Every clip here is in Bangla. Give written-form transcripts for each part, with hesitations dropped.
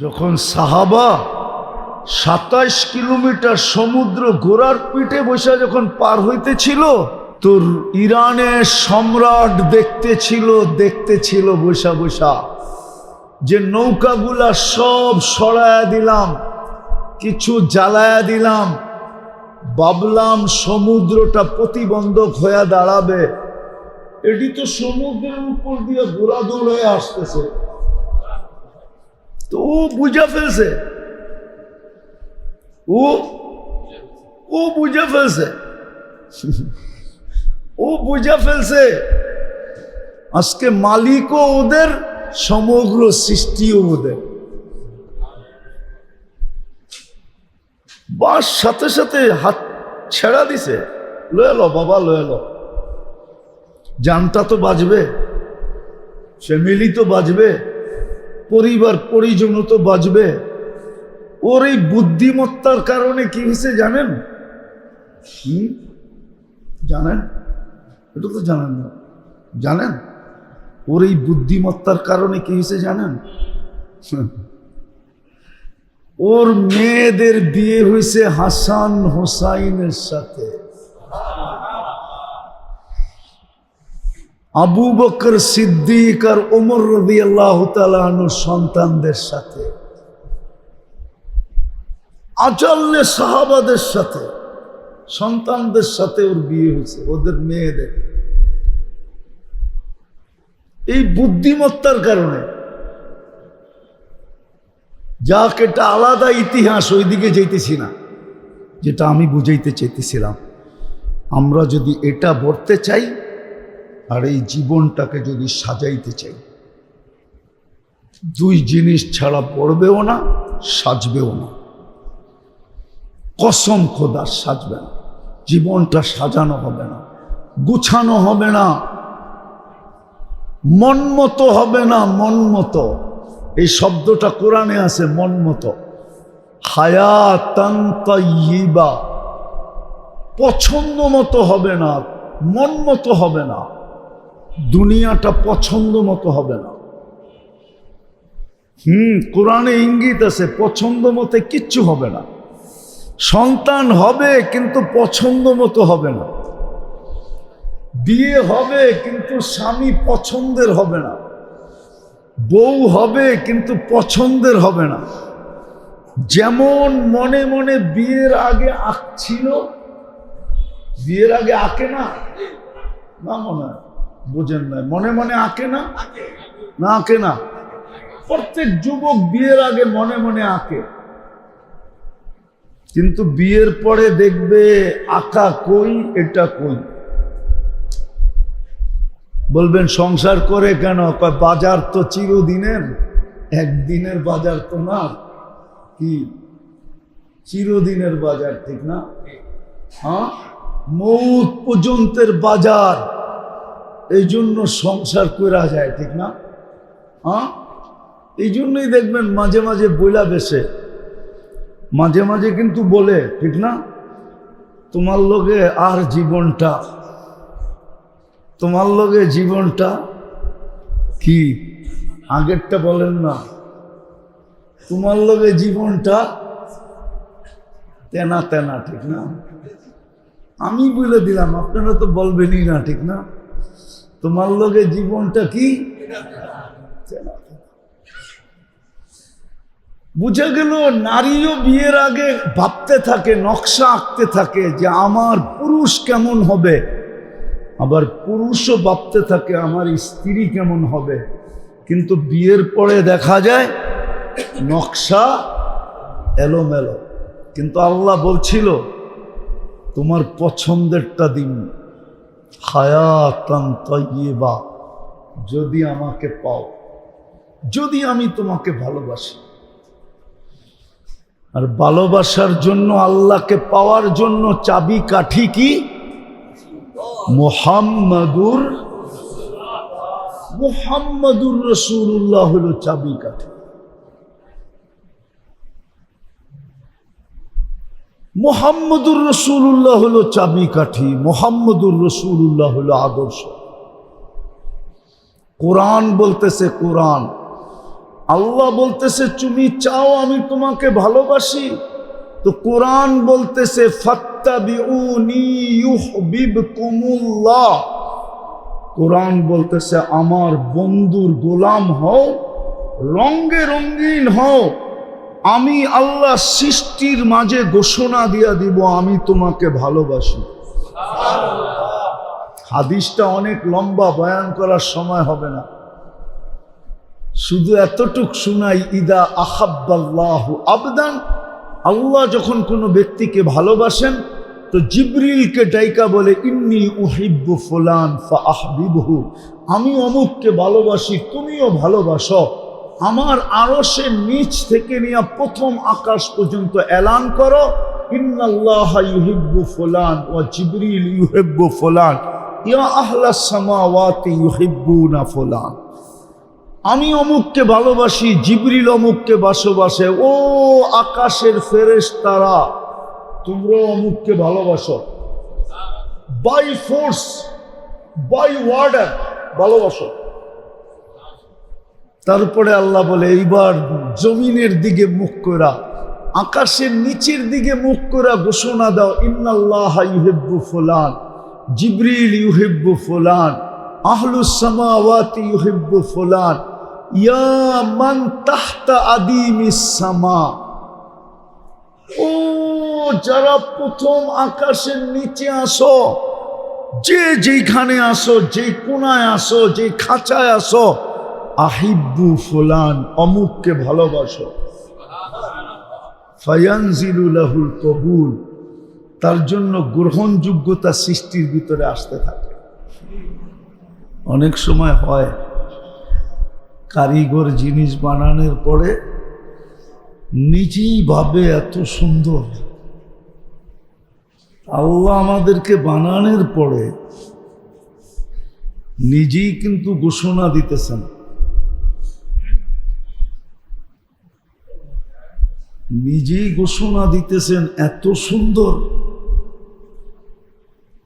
যখন সাহাবা ২৭ কিলোমিটার সমুদ্র ঘোড়ার পিঠে বসে যখন পার হইতেছিল, তোর ইরানের সম্রাট দেখতেছিল বসা বসা যে নৌকাগুলা সব সরায়া দিলাম, কিছু জ্বালায়া দিলাম, ভাবলাম সমুদ্রটা প্রতিবন্ধক হয়ে দাঁড়াবে। এটি তো সমুদ্রের উপর দিয়ে ঘোড়া দৌড়ে আসতেছে। তো ও বুঝে ফেলছে, ও বুঝে ফেলছে, ও বুঝে ফেলছে আজকে মালিকও ওদের, সমগ্র সৃষ্টিও ওদের। বাস সাথে সাথে হাত ছেড়া দিছে, লয়ে লো বাবা, লয়ে লো। জানটা তো বাঁচবে, ফ্যামিলি তো বাঁচবে, পরিবার পরিজন তো বাঁচবে। ওর এই বুদ্ধিমত্তার কারণে কি হয়েছে জানেন? জানেন? এটা তো জানেন না। জানেন ওর এই বুদ্ধিমত্তার কারণে কি হয়েছে জানেন? ওর মেয়েদের বিয়ে হয়েছে হাসান হোসাইনের সাথে, আবু বকর সিদ্দিক আর ওমর রাদিয়াল্লাহু তাআলা আনহুর সন্তানদের সাথে, আজল্লে সাহাবাদের সাথে, সন্তানদের সাথে ওর বিয়ে হয়েছে, ওদের মেয়েদের। এই বুদ্ধিমত্তার কারণে। যাক, এটা আলাদা ইতিহাস, ওইদিকে যেতেছি না। যেটা আমি বুঝাইতে চাইতেছিলাম, আমরা যদি এটা বলতে চাই আর এই জীবনটাকে যদি সাজাইতে চাই, দুই জিনিস ছাড়া পড়বেও না, সাজবেও না। কসম খোদার সাজবে না, জীবনটা সাজানো হবে না, গুছানো হবে না, মন মতো হবে না। মন মতো এই শব্দটা কোরআনে আছে, মন মতো। হায়াতান তাইয়্যিবা, পছন্দ মতো হবে না, মন মতো হবে না, দুনিয়াটা পছন্দ মতো হবে না। কোরআনে ইঙ্গিত আছে, পছন্দ মতে কিচ্ছু হবে না। সন্তান হবে কিন্তু পছন্দ মতো হবে না, বিয়ে হবে কিন্তু স্বামী পছন্দের হবে না, বউ হবে কিন্তু পছন্দের হবে না। যেমন মনে মনে বিয়ের আগে আঁকছিল, বিয়ের আগে আঁকে না, না মনে হয় বোঝেন না, মনে মনে আঁকে না, না আঁকে না। প্রত্যেক যুবক বিয়ের আগে মনে মনে আঁকে, কিন্তু বিয়ের পরে দেখবে আঁকা কই, এটা কই। বলবেন সংসার করে কেন? বাজার তো চিরদিনের, একদিনের বাজার তো না, কি চিরদিনের বাজার, ঠিক না? হ্যাঁ, মৌত পর্যন্তের বাজার, এই জন্য সংসার করা যায়, ঠিক না? হ্যাঁ, এই জন্যই দেখবেন মাঝে মাঝে বইলা বেশে, মাঝে মাঝে কিন্তু বলে, ঠিক না, তোমার লগে আর জীবনটা, তোমার লগে জীবনটা কি, আগেরটা বলেন না, তোমার লগে জীবনটা তেনা তেনা, ঠিক না? আমি বলে দিলাম, আপনারা তো বলবেনই না, ঠিক না? তোমার লগে জীবনটা কি তেনা। বুঝে গেল, নারীও বিয়ের আগে ভাবতে থাকে, নকশা আঁকতে থাকে যে আমার পুরুষ কেমন হবে, আবার পুরুষও ভাবতে থাকে আমার স্ত্রী কেমন হবে। কিন্তু বিয়ের পরে দেখা যায় নকশা এলোমেলো। কিন্তু আল্লাহ বলছিল তোমার পছন্দেরটা দিন, হায়াতান তাইয়্যিবা, যদি আমাকে পাও, যদি আমি তোমাকে ভালোবাসি। আর ভালোবাসার জন্য, আল্লাহকে পাওয়ার জন্য চাবি কাঠি কি? মুহাম্মাদুর রাসূলুল্লাহ হলো চাবি কাঠি। মুহাম্মাদুর রাসূলুল্লাহ হলো চাবি কাঠি, মুহাম্মাদুর রাসূলুল্লাহ হলো আদর্শ। কোরআন বলতেছে, কোরআন আল্লাহ বলতেছে তুমি চাও আমি তোমাকে ভালোবাসি, তো কোরআন বলতেছে ফাত্তাবিউনি ইউহিব্বুকুমুল্লাহ। কোরআন বলতেছে আমার বন্ধুর গোলাম হও, রঙে রঙিন হও, আমি আল্লাহ সৃষ্টির মাঝে ঘোষণা দিয়া দিব আমি তোমাকে ভালোবাসি। হাদিসটা অনেক লম্বা, বয়ান করার সময় হবে না, শুধু এতটুক শুনাই, ইদা আহাব্বাল্লাহু আবদান, আল্লাহ যখন কোনো ব্যক্তিকে ভালোবাসেন তো জিবরিলকে ডাইকা বলে ইন্নী উহিব্বু ফুলান ফাআহবিবহু, আমি অমুককে ভালোবাসি তুমিও ভালোবাসো। আমার আরশের নিচ থেকে নিয়ে প্রথম আকাশ পর্যন্ত এলান করো ইন্নাল্লাহা ইউহিব্বু ফুলান ওয়া জিবরিল ইউহিব্বু ফুলান ইয়া আহলাস সামাওয়াতি ইউহিব্বুনা ফুলান। আমি অমুককে ভালোবাসি, জিবরিল অমুককে ভালোবাসে, ও আকাশের ফেরেশতারা তোমরাও অমুককে ভালোবাসো। বাই ফোর্স, বাই ওয়ার্ডার ভালোবাসো। তারপরে আল্লাহ বলে এইবার জমিনের দিকে মুখ করা, আকাশের নিচের দিকে মুখ করা ঘোষণা দাও ইন্নাল্লাহা ইউহিব্বু ফুলান, জিবরিল ইউহিব্বু ফুলান, আহলুস সামাওয়াতি ইউহিব্বু ফুলান, ইয়া মান তাহতা আদিমিস সামা। ও যারা প্রথম আকাশের নিচে আসো, যে যেখানে আসো, যে কোনায় আসো, যে খাঁচায় আসো, আহিব্বু ফুলান অমুককে ভালোবাসো। ফায়ানজিলু লাহুল কবুল, তার জন্য গ্রহণযোগ্যতা সৃষ্টির ভিতরে আসতে থাকে। অনেক সময় হয় কারিগর জিনিস বানানোর পরে নিজেই ভাবে এত সুন্দর, আল্লাহ আমাদেরকে বানানোর পরে নিজেই কিন্তু ঘোষণা দিতেছেন, নিজেই ঘোষণা দিতেছেন এত সুন্দর।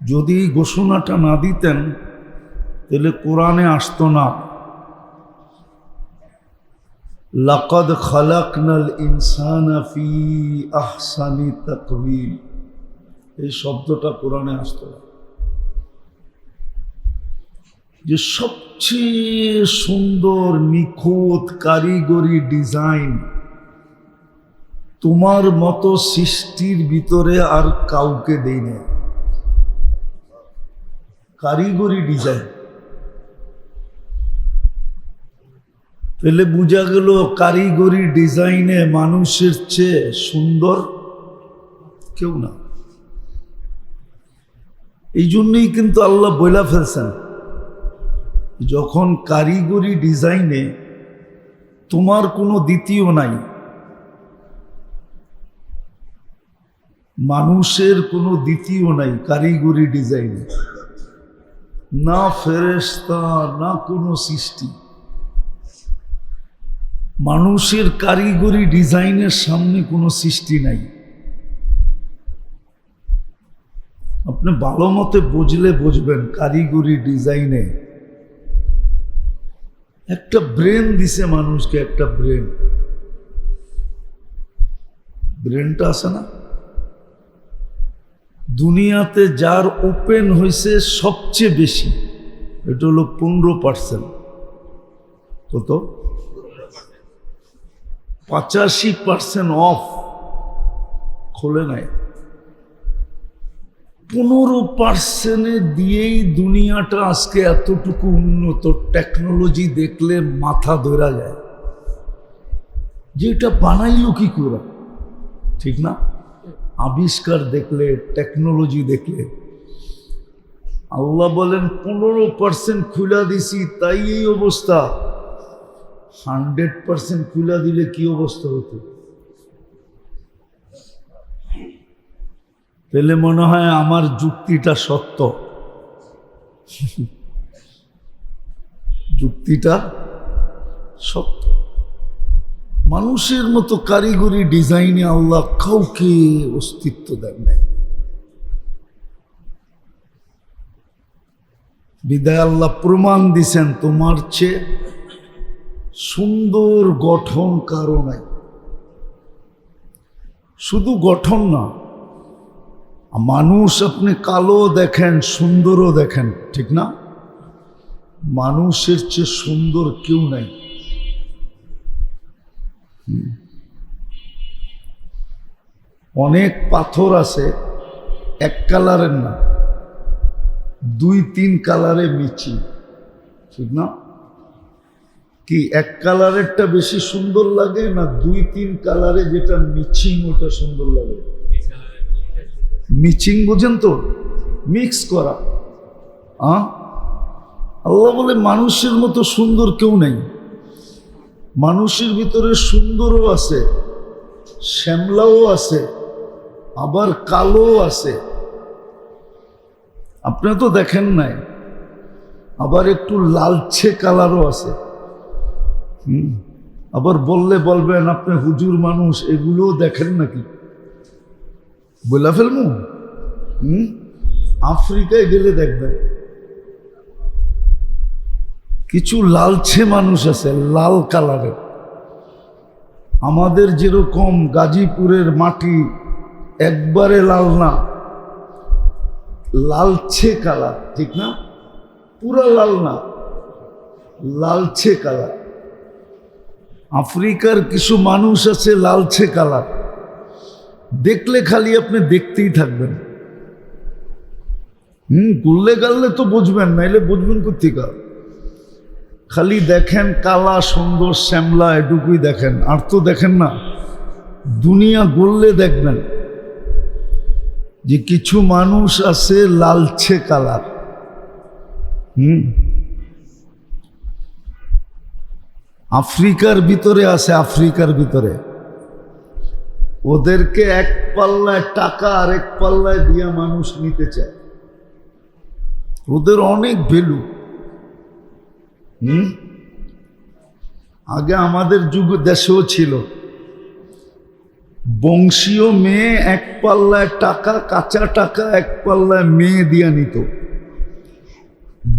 যদি ঘোষণাটা না দিতেন তাহলে কোরআনে আসতো না। লাকাদ খালাকনাল ইনসানা ফি আহসানি তাকওয়িম, এই শব্দটা কোরআনে আসতো না। যে সবচেয়ে সুন্দর নিখুঁত কারিগরি ডিজাইন তোমার মতো সৃষ্টির ভিতরে আর কাউকে দেই না। কারিগরি ডিজাইন, তাহলে বোঝা গেল কারিগরি ডিজাইনে মানুষের চেয়ে সুন্দর কেউ না। এই জন্যই কিন্তু আল্লাহ বইলা ফেলছেন, যখন কারিগরি ডিজাইনে তোমার কোনো দ্বিতীয় নাই, মানুষের কোনো দ্বিতীয় নাই কারিগরি ডিজাইনে, না ফেরেশতা না কোনো সৃষ্টি, মানুষের কারিগরি ডিজাইনের সামনে কোনো সৃষ্টি নাই। আপনি ভালো মতে বুঝলে বুঝবেন, কারিগরি ডিজাইনে একটা ব্রেন দিছে মানুষকে, একটা ব্রেন, ব্রেনটা আছে না, দুনিয়াতে যার ওপেন হয়েছে সবচেয়ে বেশি, এটা হলো 15%। কত? 85% অফ, খোলে নাই। 15% দিয়েই দুনিয়াটা আজকে এতটুকু উন্নত। টেকনোলজি দেখলে মাথা ধরা যায় যে এটা বানাইলো কি করে, ঠিক না? আবিষ্কার দেখলে, টেকনোলজি দেখলে, আল্লাহ বলেন 15% খুলা দিছি তাই এই অবস্থা। 100% খুলা দিলে কি অবস্থা হতো? তাহলে মনে হয় আমার যুক্তিটা সত্য, যুক্তিটা সত্য। মানুষের মতো কারিগরি ডিজাইনে আল্লাহ কাউকে অস্তিত্ব দেন নাই। বিদায় আল্লাহ প্রমাণ দিছেন তোমার চেয়ে সুন্দর গঠন কারো নাই। শুধু গঠন না, মানুষ আপনি কালো দেখেন, সুন্দরও দেখেন, ঠিক না? মানুষের চেয়ে সুন্দর কেউ নাই। অনেক পাথর আছে এক কালারের না, 2-3 কালারে মিচিং, ঠিক না? কি এক কালারেরটা বেশি সুন্দর লাগে না 2-3 কালারে যেটা মিচিং ওটা সুন্দর লাগে? মিচিং বোঝেন তো, মিক্স করা। আল্লাহ বলে মানুষের মতো সুন্দর কেউ নেই। মানুষের ভিতরে সুন্দরও আছে, শ্যামলাও আছে, আবার কালো আছে। আপনি তো দেখেন নাই, আবার একটু লালচে কালারও আছে। আবার বললে বলবেন আপনি হুজুর মানুষ, এগুলোও দেখেন নাকি? বলে ফেলবো। আফ্রিকায় গেলে দেখবেন কিছু লালচে মানুষ আছে, লাল কালারের। আমাদের যেরকম গাজীপুরের মাটি একবারে লাল না, লালচে কালার, ঠিক না? পুরা লাল না, লালচে কালার। আফ্রিকার কিছু মানুষ আছে লালচে কালার, দেখলে খালি আপনি দেখতেই থাকবেন। গুললে গাললে তো বুঝবেন, নাইলে বুঝবেন কোথেকে? খালি দেখেন কালা, সুন্দর, শ্যামলা, এটুকুই দেখেন, আর তো দেখেন না। দুনিয়া গড়লে দেখবেন যে কিছু মানুষ আছে লালচে কালার। আফ্রিকার ভিতরে আছে, আফ্রিকার ভিতরে ওদেরকে এক পাল্লায় টাকা আর এক পাল্লায় দিয়া মানুষ নিতে চায়। ওদের অনেক ভ্যালু। আগে আমাদের যুগ দেশেও ছিল, বংশীয় মেয়ে এক পাল্লায় টাকা, কাঁচা টাকা এক পাল্লায় মেয়ে দিয়া নিত,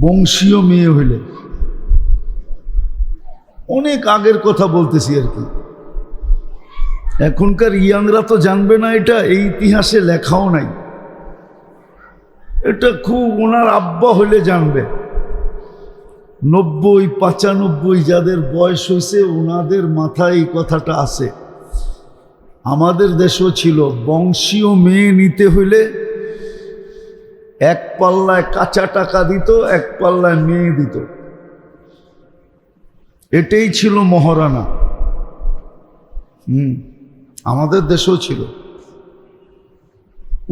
বংশীয় মেয়ে হইলে। অনেক আগের কথা বলতেছি আর কি। এখনকার ইয়াংরা তো জানবে না এটা, এই ইতিহাসে লেখাও নাই। এটা খুব ওনার আব্বা হলে জানবে। 90-95 যাদের বয়স হয়েছে ওনাদের মাথায় এই কথাটা আছে। আমাদের দেশও ছিল, বংশীয় মেয়ে নিতে হইলে এক পাল্লায় কাঁচা টাকা দিত, এক পাল্লায় মেয়ে দিত। এটাই ছিল মহারানা। আমাদের দেশেও ছিল।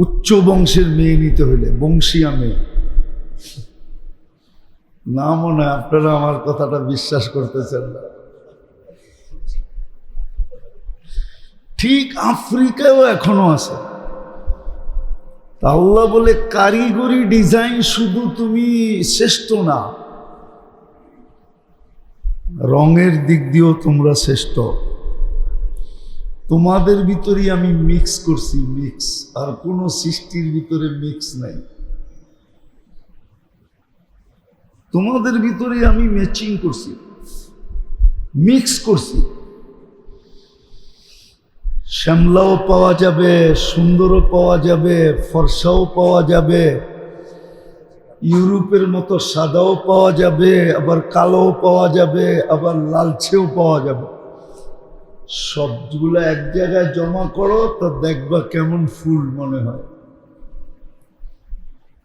উচ্চ বংশের মেয়ে নিতে হইলে, বংশীয়া মেয়ে। না মনে হয় আপনারা আমার কথাটা বিশ্বাস করতেছেন না। ঠিক আফ্রিকায়ও এখনো আছে। আল্লাহ বলে কারিগরি ডিজাইন শুধু তুমি শ্রেষ্ঠ না, রঙের দিক দিয়েও তোমরা শ্রেষ্ঠ। তোমাদের ভিতরেই আমি মিক্স করছি, মিক্স। আর কোন সৃষ্টির ভিতরে মিক্স নাই। তোমাদের ভিতরে আমি ম্যাচিং করছি, মিক্স করছি। শ্যামলাও পাওয়া যাবে, সুন্দরও পাওয়া যাবে, ফর্সাও পাওয়া যাবে, ইউরোপের মতো সাদাও পাওয়া যাবে, আবার কালোও পাওয়া যাবে, আবার লালচেও পাওয়া যাবে। সবগুলো এক জায়গায় জমা করো তো দেখবা কেমন ফুল মনে হয়।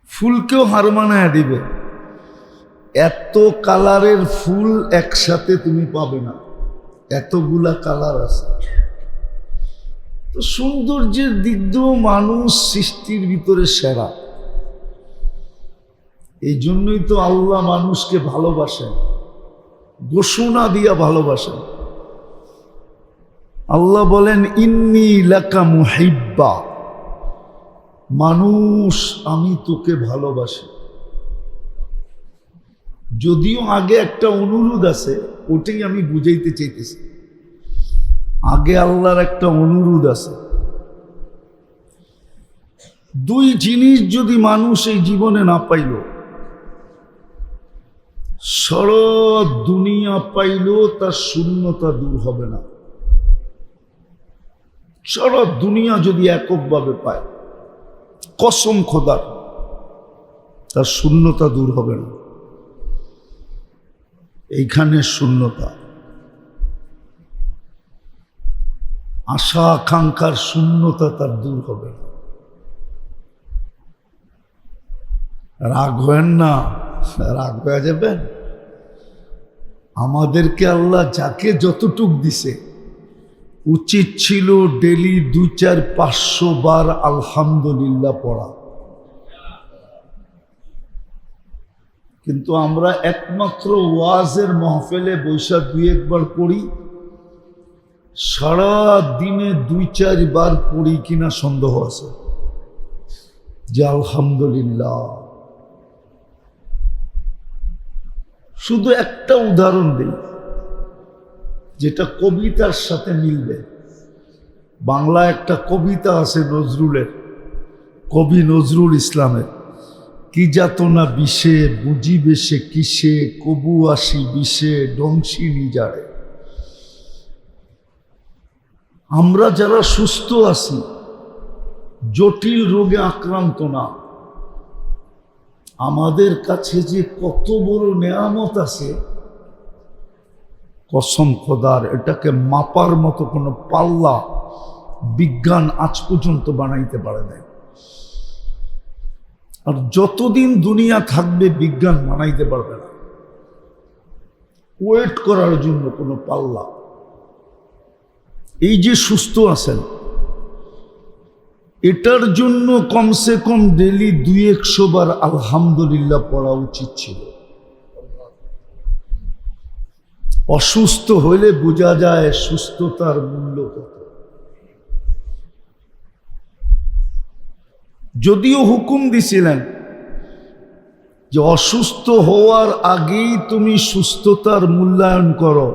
ফুলকেও হার মানায় দিবে। এত কালারের ফুল একসাথে তুমি পাবে না, এতগুলা কালার আছে। তো সৌন্দর্যের দিক দিয়েও মানুষ সৃষ্টির ভিতরে সেরা। এই জন্যই তো আল্লাহ মানুষকে ভালোবাসেন, ঘোষণা দিয়া ভালোবাসেন। আল্লাহ বলেন ইন্নী লাকা মুহিব্বা, মানুষ আমি তোকে ভালোবাসি। যদিও আগে একটা অনুরোধ আছে, ওটাই আমি বুঝাইতে চাইতেছি। আগে আল্লাহর একটা অনুরোধ আছে। 2 জিনিস যদি মানুষ এই জীবনে না পাইল, সারা দুনিয়া পাইলেও তার শূন্যতা দূর হবে না। সারা দুনিয়া যদি এককভাবে পায়, কসম খোদার, তার শূন্যতা দূর হবে না। এইখানে শূন্যতা, আশা আকাঙ্ক্ষার শূন্যতা তার দূর হবে না। রাগ হয়েন না, রাগ হয়ে যাবেন। আমাদেরকে আল্লাহ যাকে যতটুক দিছে, উচিত ছিল ডেলি 200-500 বার আলহামদুলিল্লাহ পড়া। কিন্তু আমরা একমাত্র ওয়াজের মাহফিলে বৈশা 2-1 বার পড়ি, সারা দিনে 2-4 বার পড়ি কিনা সন্দেহ আছে যে আলহামদুলিল্লাহ। শুধু একটা উদাহরণ দিই যেটা কবিতার সাথে মিলবে। বাংলা একটা কবিতা আছে নজরুলের, কবি নজরুল ইসলামের, কি যাতনা বিষে বুঝিবে সে কিসে, কবু আসি বিষে ডংসি নিজারে। আমরা যারা সুস্থ আছি, জটিল রোগে আক্রান্ত না, আমাদের কাছে যে কত বড় নেয়ামত আছে, কসম খোদার, এটাকে মাপার মতো কোনো পাল্লা বিজ্ঞান আজ পর্যন্ত বানাইতে পারে নাই। আর যতদিন দুনিয়া থাকবে বিজ্ঞান বানাইতে পারবে না। ওয়েট করার জন্য কোনো পাল্লা। এই যে সুস্থ আছেন, এটার জন্য কমসে কম ডেলি 200-100 বার আলহামদুলিল্লাহ পড়া উচিত ছিল। অসুস্থ হইলে বোঝা যায় সুস্থতার মূল্য কত। যদিও হুকুম দিছিলেন যে অসুস্থ হওয়ার আগেই তুমি সুস্থতার মূল্যায়ন করো,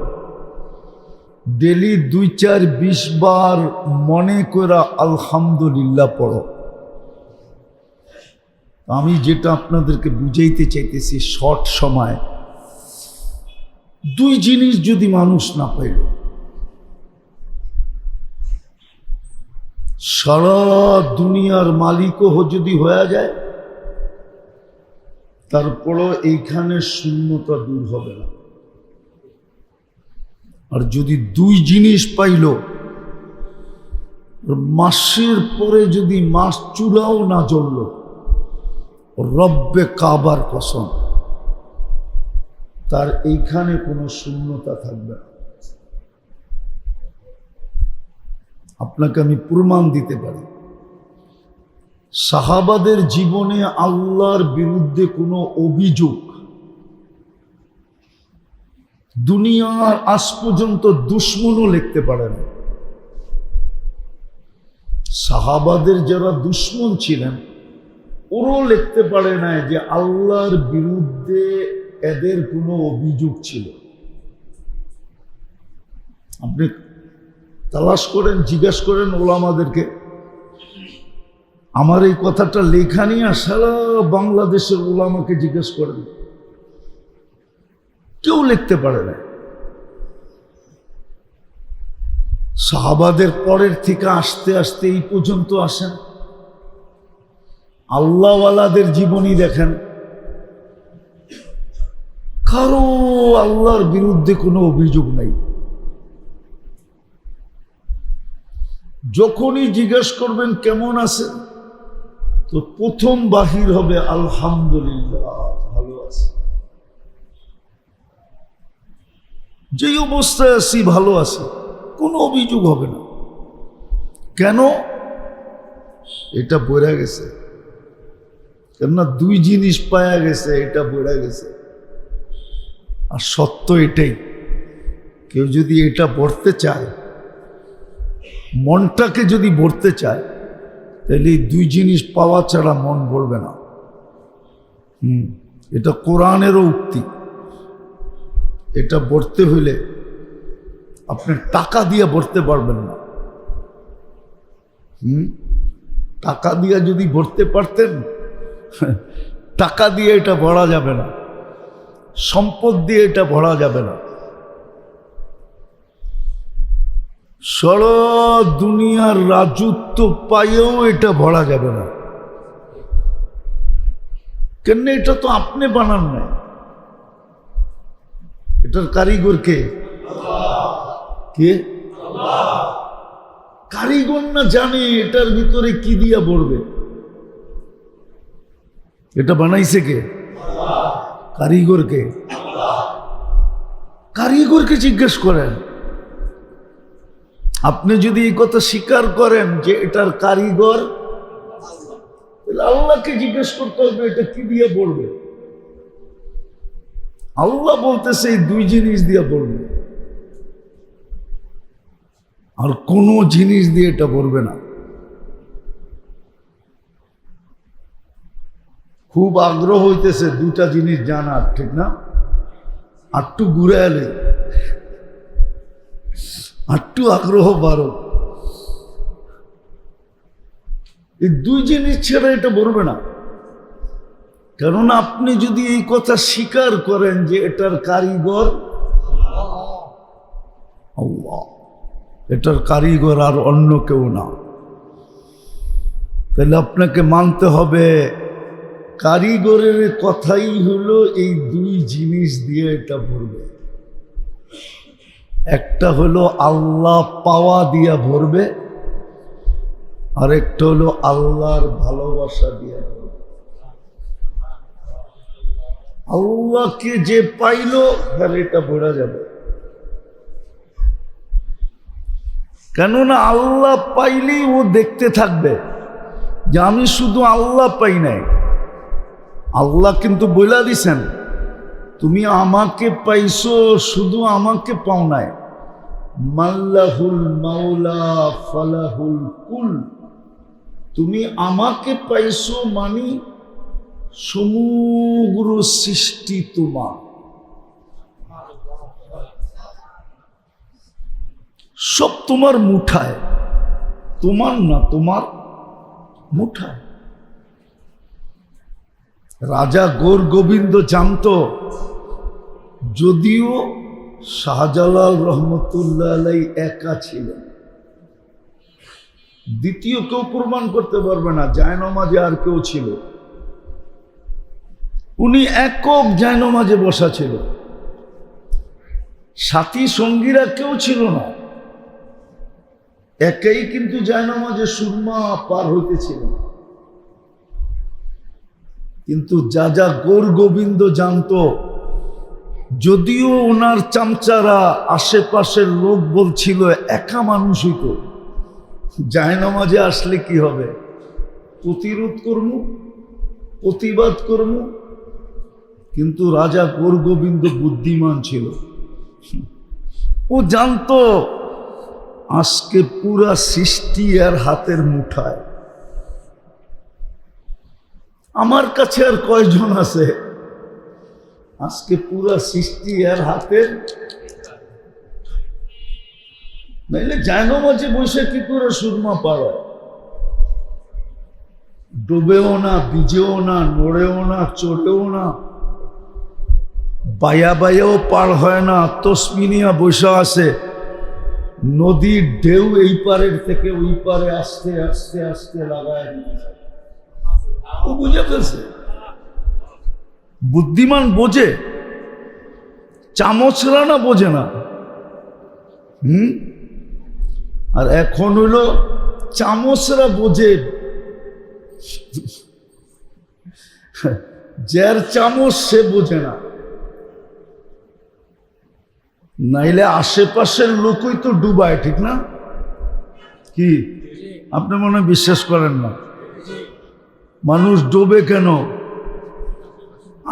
ডেলি 2-4-20 বার মনে করা আলহামদুলিল্লাহ পড়ো। আমি যেটা আপনাদেরকে বুঝাইতে চাইতেছি, শর্ট সময় 2 জিনিস যদি মানুষ না পাইল, সারা দুনিয়ার মালিকও যদি হয়ে যায়, তারপরও এইখানে শূন্যতা দূর হবে না। আর যদি 2 জিনিস পাইল, মাসের পরে যদি মাস চুলাও না জ্বলল, রব্বে কাবার কসম, তার এইখানে কোনো শূন্যতা থাকবে না। আপনাকে আমি প্রমাণ দিতে পারি, সাহাবাদের জীবনে আল্লাহর বিরুদ্ধে কোনো অভিযোগ দুনিয়ার আজ পর্যন্ত দুশ্মনও লিখতে পারে না। সাহাবাদের যারা দুশ্মন ছিলেন, ওরও লিখতে পারে না যে আল্লাহর বিরুদ্ধে এদের কোনো অভিযোগ ছিল। আপনি তালাশ করেন, জিজ্ঞাসা করেন ওলামাদেরকে। আমার এই কথাটা লেখা নিয়ে সারা বাংলাদেশের ওলামাকে জিজ্ঞেস করেন, কেউ লিখতে পারে না। সাহাবাদের পরের থেকে আস্তে আস্তে এই পর্যন্ত আসেন, আল্লাহওয়ালাদের জীবনী দেখেন, কারো আল্লাহর বিরুদ্ধে কোনো অভিযোগ নাই। যখনই জিজ্ঞেস করবেন কেমন আছেন, তো প্রথম বাহির হবে আলহামদুলিল্লাহ, ভালো আছে। যেই অবস্থায় আছি ভালো আছে, কোনো অভিযোগ হবে না। কেন? এটা বইরা গেছে, কেননা 2 জিনিস পায়া গেছে, এটা বইরা গেছে। আর সত্য এটাই, কেউ যদি এটা পড়তে চায়, মনটাকে যদি ভরতে চায়, তাহলে 2 জিনিস পাওয়া ছাড়া মন ভরবে না। এটা কোরআনেরও উক্তি। এটা ভরতে হইলে আপনি টাকা দিয়ে ভরতে পারবেন না। টাকা দিয়ে যদি ভরতে পারতেন, টাকা দিয়ে এটা ভরা যাবে না। সম্পদ দিয়ে এটা ভরা যাবে না। সারা দুনিয়ার রাজত্ব পাইয়েও এটা ভরা যাবে না। কেন? এটা তো আপনি বানান নাই, এটার কারিগর কে? কে? কারিগর না জানে এটার ভিতরে কি দিয়া পড়বে? এটা বানাইছে কে? কারিগরকে। কারিগরকে জিজ্ঞেস করেন। আপনি যদি এই কথা স্বীকার করেন যে এটার কারিগর, আল্লাহকে জিজ্ঞেস করতে হবে এটা কি দিয়ে পড়বে। আল্লাহ বলতেছে এই দুই জিনিস দিয়ে পড়বে, আর কোন জিনিস দিয়ে এটা পড়বে না। খুব আগ্রহ হইতেছে দুটা জিনিস জানার, ঠিক না? আটটু ঘুরে এলে আটটু আগ্রহ বাড়ো। এই দুই জিনিস ছেড়ে এটা বলবে না। কেননা আপনি যদি এই কথা স্বীকার করেন যে এটার কারিগর আল্লাহ, এটার কারিগর আর অন্য কেউ না, তাহলে আপনাকে মানতে হবে কারিগরের কথাই হলো এই দুই জিনিস দিয়ে এটা ভরবে। একটা হলো আল্লাহ পাওয়া দিয়া ভরবে, আর একটা হলো আল্লাহর ভালোবাসা দিয়া ভরবে। আল্লাহকে যে পাইল তার এটা বোঝা যাবে। কেননা আল্লাহ পাইলেই ও দেখতে থাকবে যে আমি শুধু আল্লাহ পাই নাই। আল্লাহ কিন্তু বইলা দিছেন তুমি আমাকে পাইছো, শুধু আমাকে পাও নাই। মাল্লাহুল মাওলা ফালাহুল কুল, তুমি আমাকে পাইছো মানে সমগ্র সৃষ্টি তোমার, সব তোমার মুঠায়, তোমার না তোমার মুঠায়। রাজা গৌর গোবিন্দ জানতো, যদিও শাহজালাল রহমতুল্লাহ আলাই একা ছিলেন, দ্বিতীয় কেউ প্রমাণ করতে পারবে না জায়নমাজে আর কেউ ছিল। উনি একক জায়নমাজে বসা ছিল, সাথী সঙ্গীরা কেউ ছিল না, একাই কিন্তু জায়নমাজে সুরমা পার হইতেছিল। কিন্তু যা যা গৌর গোবিন্দ জানতো, যদিও ওনার চামচারা আশেপাশের লোক বলছিল একা মানুষই তো, জায়নামাজে আসলে কি হবে, প্রতিরোধ করব, প্রতিবাদ করব। কিন্তু রাজা গৌর গোবিন্দ বুদ্ধিমান ছিল, ও জানতো আজকে পুরা সৃষ্টি এর হাতের মুঠায়। আমার কাছে আর কয়জন আছে, আজকে পুরা সৃষ্টি এর হাতের। নাইলে জায়নমাজে বসে কি করে সুরমা পাড়ায়? ডুবেও না, ভিজেও না, নড়েও না, চড়েও না, বায়া বায়াও পার হয় না, তসমিনিয়া বসে আছে। নদীর ঢেউ এই পারের থেকে ওই পারে আস্তে আস্তে আস্তে লাগায় দিতেছে। ও বুঝে ফেলছে, বুদ্ধিমান বোঝে, চামচরা না বোঝে না। আর এখন হইল চামচরা বোঝে, যার চামচ সে বোঝে না। নাইলে আশেপাশের লোকই তো ডুবায়, ঠিক না? কি আপনি মনে হয় বিশ্বাস করেন না? মানুষ ডোবে কেন?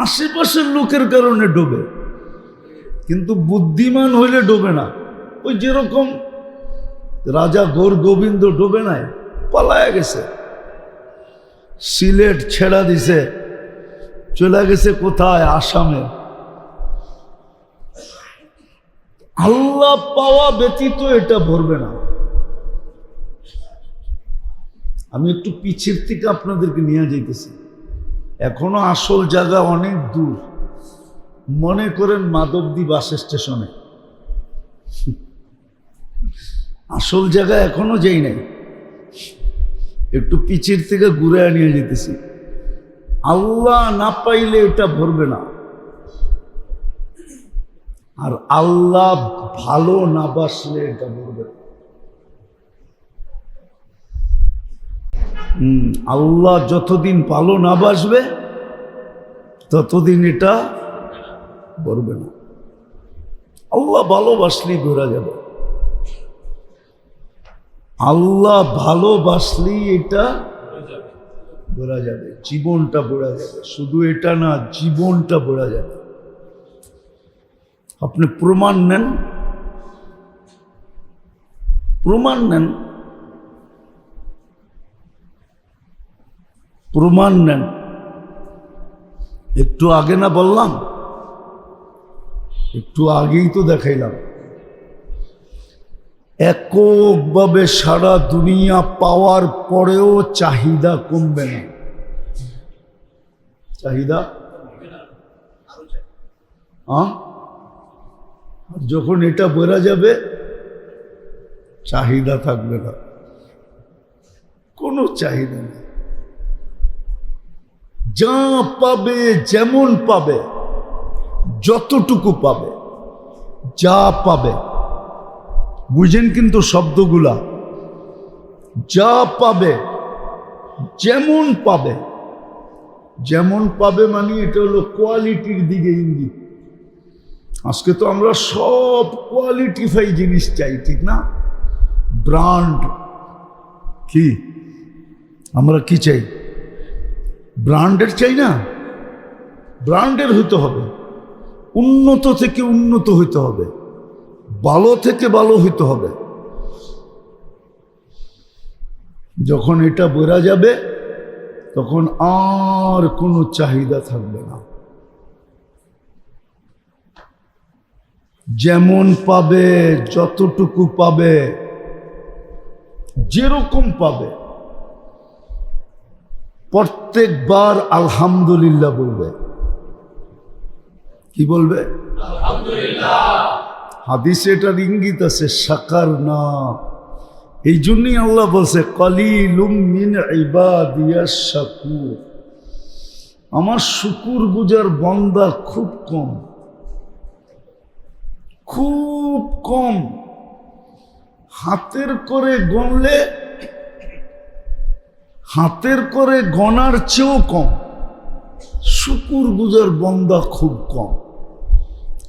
আশেপাশের লোকের কারণে ডোবে। কিন্তু বুদ্ধিমান হইলে ডোবে না। ওই যেরকম রাজা গৌর গোবিন্দ ডোবে নাই, পালায়া গেছে, সিলেট ছেড়া দিছে, চলে গেছে কোথায়? আসামে। আল্লাহ পাওয়া ব্যতীত এটা ভরবে না। আমি একটু পিছের থেকে আপনাদেরকে নিয়ে যাইতেছি, এখনো আসল জায়গা অনেক দূর। মনে করেন মাধবদী বাস স্টেশনে, আসল জায়গায় এখনো যাই নাই, একটু পিছের থেকে ঘুরে নিয়ে যেতেছি। আল্লাহ না পাইলে এটা ভরবে না, আর আল্লাহ ভালো না বাসলে এটা ভরবে না। আল্লাহ যতদিন ভালো না বাসবে ততদিন এটা ভরবে না। আল্লাহ ভালোবাসলেই ঘোরা যাবে, আল্লাহ ভালোবাসলেই এটা ঘোরা যাবে, জীবনটা বোঝা যাবে। শুধু এটা না, জীবনটা বোঝা যাবে। আপনি প্রমাণ নেন, প্রমাণ নেন, প্রমাণ নেন। একটু আগে না বললাম, একটু আগেই তো দেখাইলাম, এককভাবে সারা দুনিয়া পাওয়ার পরেও চাহিদা কমবে না। চাহিদা যখন এটা বেড়ে যাবে, চাহিদা থাকবে না, কোনো চাহিদা নেই। যা পাবে, যেমন পাবে, যতটুকু পাবে, যা পাবে, বুঝেন কিন্তু শব্দগুলা, যা পাবে, যেমন পাবে। যেমন পাবে মানে এটা হলো কোয়ালিটির দিকে ইঙ্গিত। আজকে তো আমরা সব কোয়ালিটিফাই জিনিস চাই, ঠিক না? ব্র্যান্ড কি আমরা কি চাই? ব্র্যান্ডের চাই না, ব্র্যান্ডের হইতে হবে, উন্নত থেকে উন্নত হইতে হবে, ভালো থেকে ভালো হইতে হবে। যখন এটা বোঝা যাবে তখন আর কোনো চাহিদা থাকবে না। যেমন পাবে, যতটুকু পাবে, যেরকম পাবে, প্রত্যেকবার আলহামদুলিল্লাহ বলবে। কি বলবে? আলহামদুলিল্লাহ। হাদিসে এটার ইঙ্গিত আছে, শাকার না। এই জন্যই আল্লাহ বলছে, কালিলুম মিন ইবাদিয়াশ শাকুর, আমার শুকুর গুজার বান্দা খুব কম, খুব কম। হাতের করে গণলে, হাতের করে গণার চেয়েও কম শুকুর গুজার বান্দা খুব কম।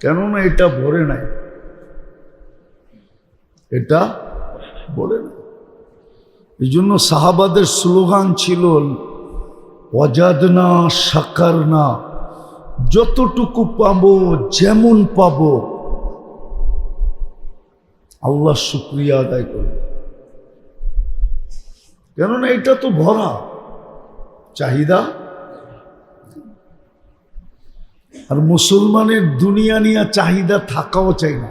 কেননা এটা ভরে নাই, এটা ভরে নাই। এই জন্য সাহাবাদের স্লোগান ছিল, ওয়াজাদনা শাকারনা, যতটুকু পাবো, যেমন পাবো, আল্লাহ শুকরিয়া আদায় করবে। কেননা এটা তো ভরা চাহিদা। আর মুসলমানের দুনিয়া নিয়ে চাহিদা থাকাও চাই না,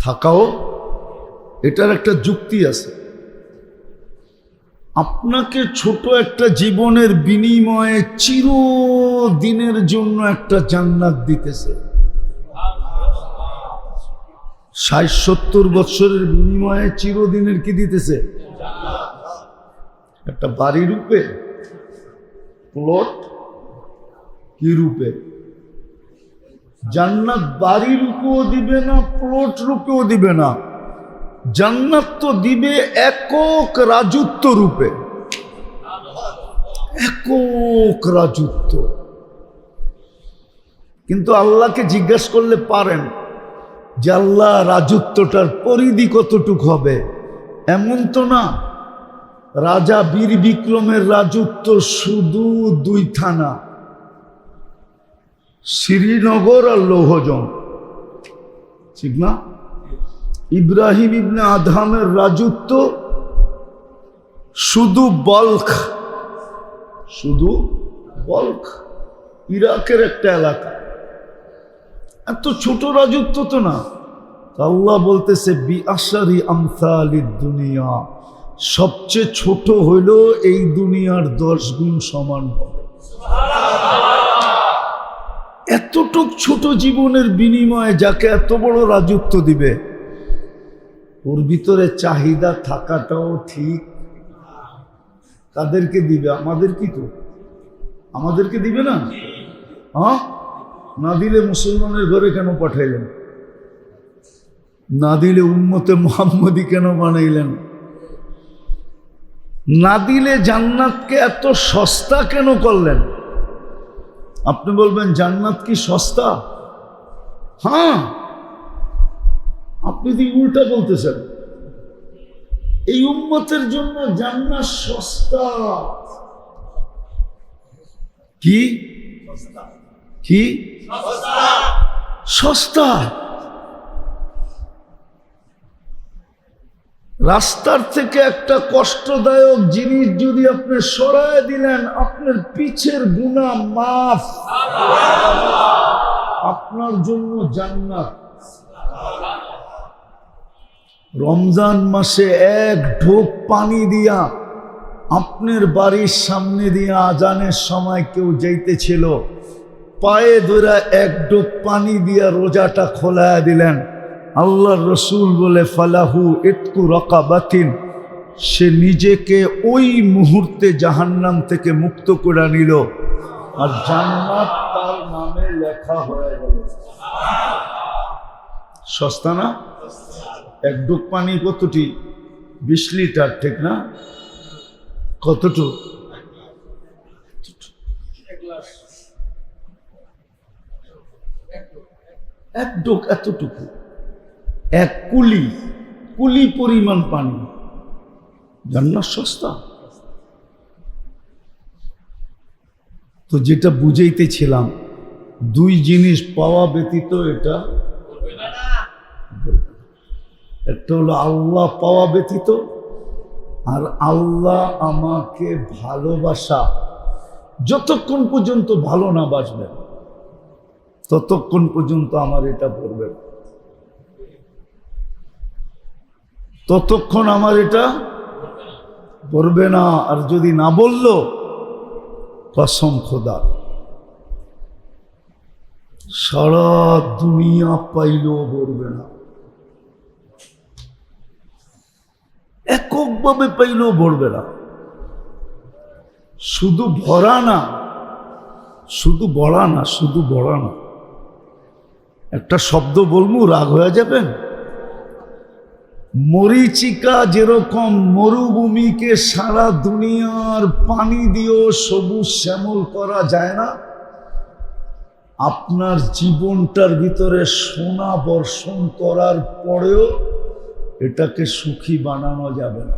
থাকাও, এটার একটা যুক্তি আছে। আপনাকে ছোট একটা জীবনের বিনিময়ে চিরদিনের জন্য একটা জান্নাত দিতেছে। 60-70 বছরের বিনিময়ে চিরদিনের কি দিতেছে? একটা বাড়ি রূপে, প্লট কি রূপে? জান্নাত বাড়ি রূপেও দিবে না, প্লট রূপেও দিবে না। জান্নাত তো দিবে একক রাজত্ব রূপে, একক রাজত্ব। কিন্তু আল্লাহকে জিজ্ঞাসা করলে পারেন যে আল্লাহ রাজত্বটার পরিধি কতটুক হবে? এমন তো না। রাজা বীর বিক্রমের রাজত্ব শুধু 2 থানা, শ্রীনগর আর লৌহজং, ঠিক না? ইব্রাহিম ইবনে আদহামের রাজত্ব শুধু বলখ, শুধু বলখ, ইরাকের একটা এলাকা। এত ছোট রাজত্ব তো না। আল্লাহ বলতেছে বিআশারি আমসালিদ দুনিয়া, সবচেয়ে ছোট হইল এই দুনিয়ার 10 গুণ সমান হবে। এতটুক ছোট জীবনের বিনিময়ে যাকে এত বড় রাজত্ব দিবে, ওর ভিতরে চাহিদা থাকাটাও ঠিক। তাদেরকে দিবে, আমাদের কি তো আমাদেরকে দিবে না? হ্যাঁ, না দিলে মুসলমানের ঘরে কেন পাঠাইলেন? না দিলে উম্মতে মুহাম্মদী কেন বানাইলেন? না দিলে জান্নাতকে এত সস্তা কেন করলেন? আপনি বলবেন জান্নাত কি সস্তা? হ্যাঁ, আপনি কি উল্টা বলতেছেন? এই উম্মতের জন্য জান্নাত সস্তা। কি কি সস্তা? রাস্তার থেকে একটা কষ্টদায়ক জিনিস যদি আপনি সরায় দিলেন, আপনার পিছের গুনাহ মাফ, আপনার জন্য জান্নাত। রমজান মাসে এক ঢোক পানি দিয়া আপনার বাড়ির সামনে দিয়া আজানের সময় কেউ যাইতেছিল, পায়ে ধরে এক ঢোক পানি দিয়া রোজাটা খোলায়া দিলেন। আল্লাহর রসুল বলে ফালাহু ইতকু রাকাবাতিন, সে নিজেকে ওই মুহূর্তে জাহান্নাম থেকে মুক্ত করে নিল, আর জান্নাত তার নামে লেখা হয়ে গেল। সস্তা না? এক ঢোক পানি কতটি? 20 লিটার, ঠিক না? কতটুকু? এক ঢোক এতটুকু, এক কুলি কুলি পরিমাণ পানি। জান্নাত সস্তা? তো যেটা বুঝাইতেছিলাম, দুই জিনিস পাওয়া ব্যতীত এটা, একটা হলো আল্লাহ পাওয়া ব্যতীত, আর আল্লাহ আমাকে ভালোবাসা। যতক্ষণ পর্যন্ত ভালো না বাসবেন ততক্ষণ পর্যন্ত আমার এটা পড়বে না, ততক্ষণ আমার এটা পড়বে না। আর যদি না বলল, কসম খোদা, সারা দুনিয়া পাইলেও পড়বে না, এককভাবে পাইলেও পড়বে না। শুধু ভরা না, শুধু বড়া না, শুধু বড়া না। একটা শব্দ বলবো, রাগ হয়ে যাবেন। মরীচিকা যেরকম মরুভূমিকে সারা দুনিয়ার পানি দিয়েও সবুজ শ্যামল করা যায় না, আপনার জীবনটার ভিতরে সোনা বর্ষণ করার পরেও এটাকে সুখী বানানো যাবে না।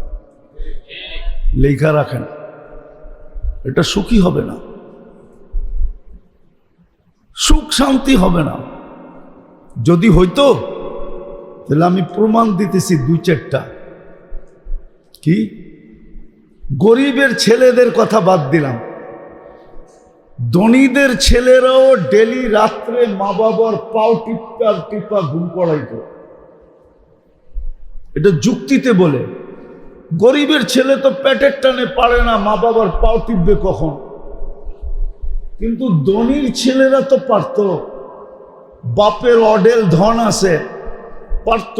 লেখা রাখেন, এটা সুখী হবে না, সুখ শান্তি হবে না। যদি হইতো তাহলে আমি প্রমাণ দিতেছি 2-4টা। কি? গরিবের ছেলেদের কথা বাদ দিলাম, ধনীদের ছেলেরাও ডেলি রাত্রে মা বাবার পাও টিপা টিপা ঘুম পড়াইতো। এটা যুক্তিতে বলে। গরিবের ছেলে তো পেটের টানে পারে না, মা বাবার পাও টিপবে কখন? কিন্তু ধনীর ছেলেরা তো পারত, বাপের অডেল ধন আছে, পারত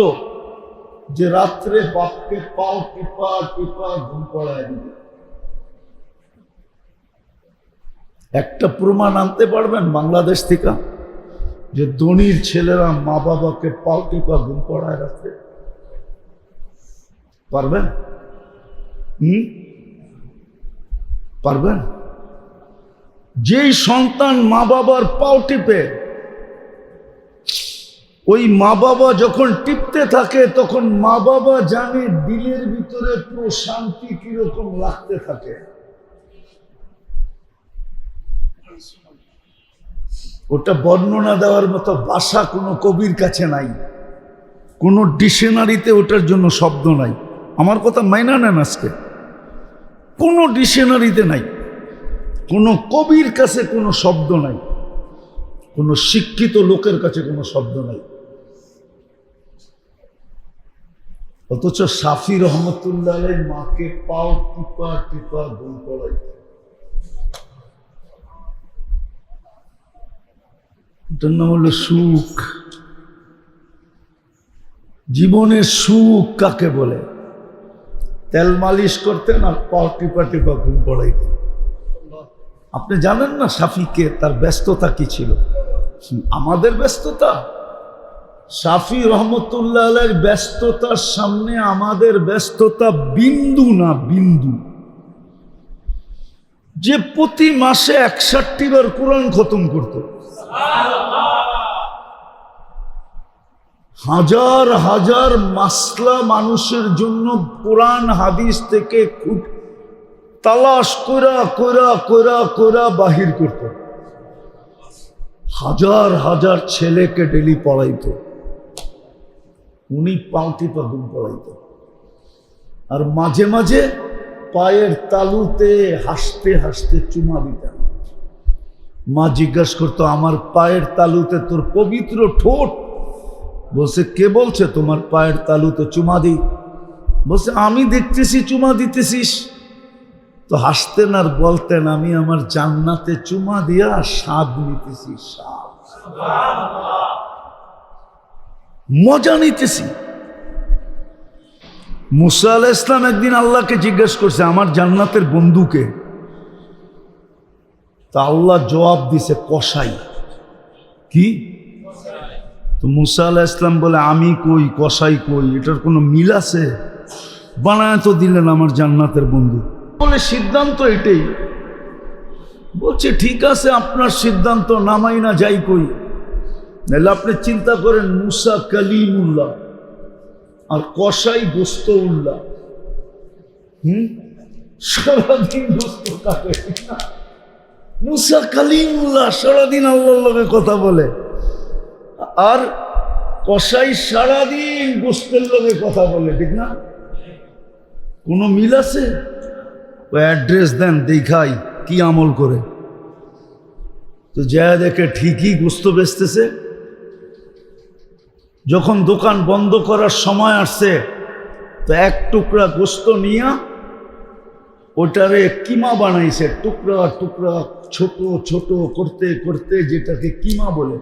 যে রাত্রে বাপকে পাও টিপা টিপা ঘুম পড়ায় দিবে। একটা প্রমাণ আনতে পারবেন বাংলাদেশ থেকে যে ধনীর ছেলেরা মা বাবাকে পাও টিপা ঘুম পড়ায় রাখতে পারবেন? পারবেন? যেই সন্তান মা বাবার পাও টিপে, ওই মা বাবা যখন টিপতে থাকে তখন মা বাবা জানে দিলের ভিতরে প্রশান্তি কিরকম লাগতে থাকে। ওটা বর্ণনা দেওয়ার মতো ভাষা কোনো কবির কাছে নাই, কোনো ডিকশনারিতে ওটার জন্য শব্দ নাই। আমার কথা মাইনা নেন আজকে, কোনো ডিকশনারিতে নাই, কোনো কবির কাছে কোনো শব্দ নাই, কোনো শিক্ষিত লোকের কাছে কোনো শব্দ নাই। অথচ শাফি রহমতুল্লাহ আলাইহির মাকে পাও টিপা টিপা ঘুম পড়াই। এটার নাম হলো সুখ। জীবনের সুখ কাকে বলে? তেল মালিশ করতেন আর পাও টিপা টিপা ঘুম পড়াইতেন। আপনি জানেন না শাফিকে তার ব্যস্ততা কি ছিল? আমাদের ব্যস্ততা, শাফি রহমতুল্লাহ আলাইহির ব্যস্ততার সামনে আমাদের ব্যস্ততা বিন্দু না, বিন্দু। যে প্রতি মাসে 61 বার কোরআন খতম করত, হাজার হাজার মাসলা মানুষের জন্য কোরআন হাদিস থেকে তালাশ করা করা করা করা বাহির করত, হাজার হাজার ছেলেকে ডেলি পড়াইত, উনি পাউটি পাগুন পড়াইত। আর মাঝে মাঝে পায়ের তালুতে হাসতে হাসতে চুমা দিতেন। মা জিজ্ঞাসা করতো, আমার পায়ের তালুতে তোর পবিত্র ঠোঁট? বলছে, কে বলছে তোমার পায়ের তালুতে চুমা দিই? বলছে, আমি দেখতেছি চুমা দিতেছিস। তো হাসতেন আর বলতেন, আমি আমার জান্নাতে চুমা দিয়া স্বাদ নিতেছি, স্বাদ, মজা নিতেছি। মুসা আলাইহিস সালাম একদিন আল্লাহকে জিজ্ঞেস করছে, আমার জান্নাতের বন্ধুকে? তা আল্লাহ জবাব দিছে, কসাই। কি? তো মুসা আলাইহিস সালাম বলে, আমি কই কসাই কই, এটার কোনো মিল আছে? বানায় তো দিলেন আমার জান্নাতের বন্ধু। বলে সিদ্ধান্ত এটাই। বলছে, ঠিক আছে, আপনার সিদ্ধান্ত, নামাই না যাই কই। নাহলে আপনি চিন্তা করেন, মুসা কালিমুল্লাহ আর কসাই গোস্তউল্লাহ। সারাদিন গোস্ত কাটে। মুসা কালিমুল্লাহ সারাদিন আল্লাহর লগে কথা বলে, আর কসাই সারাদিন গোস্তের লগে কথা বলে, ঠিক না? কোনো মিল আছে? অ্যাড্রেস দেন, দেখাই কি আমল করে। তো যা দেখে ঠিকই গোস্ত বেচতেছে। যখন দোকান বন্ধ করার সময় আসছে, তো এক টুকরা গোস্ত নিয়ে ওটারে কিমা বানাইছে, টুকরা টুকরা ছোট ছোট করতে করতে, যেটাকে কিমা বলে,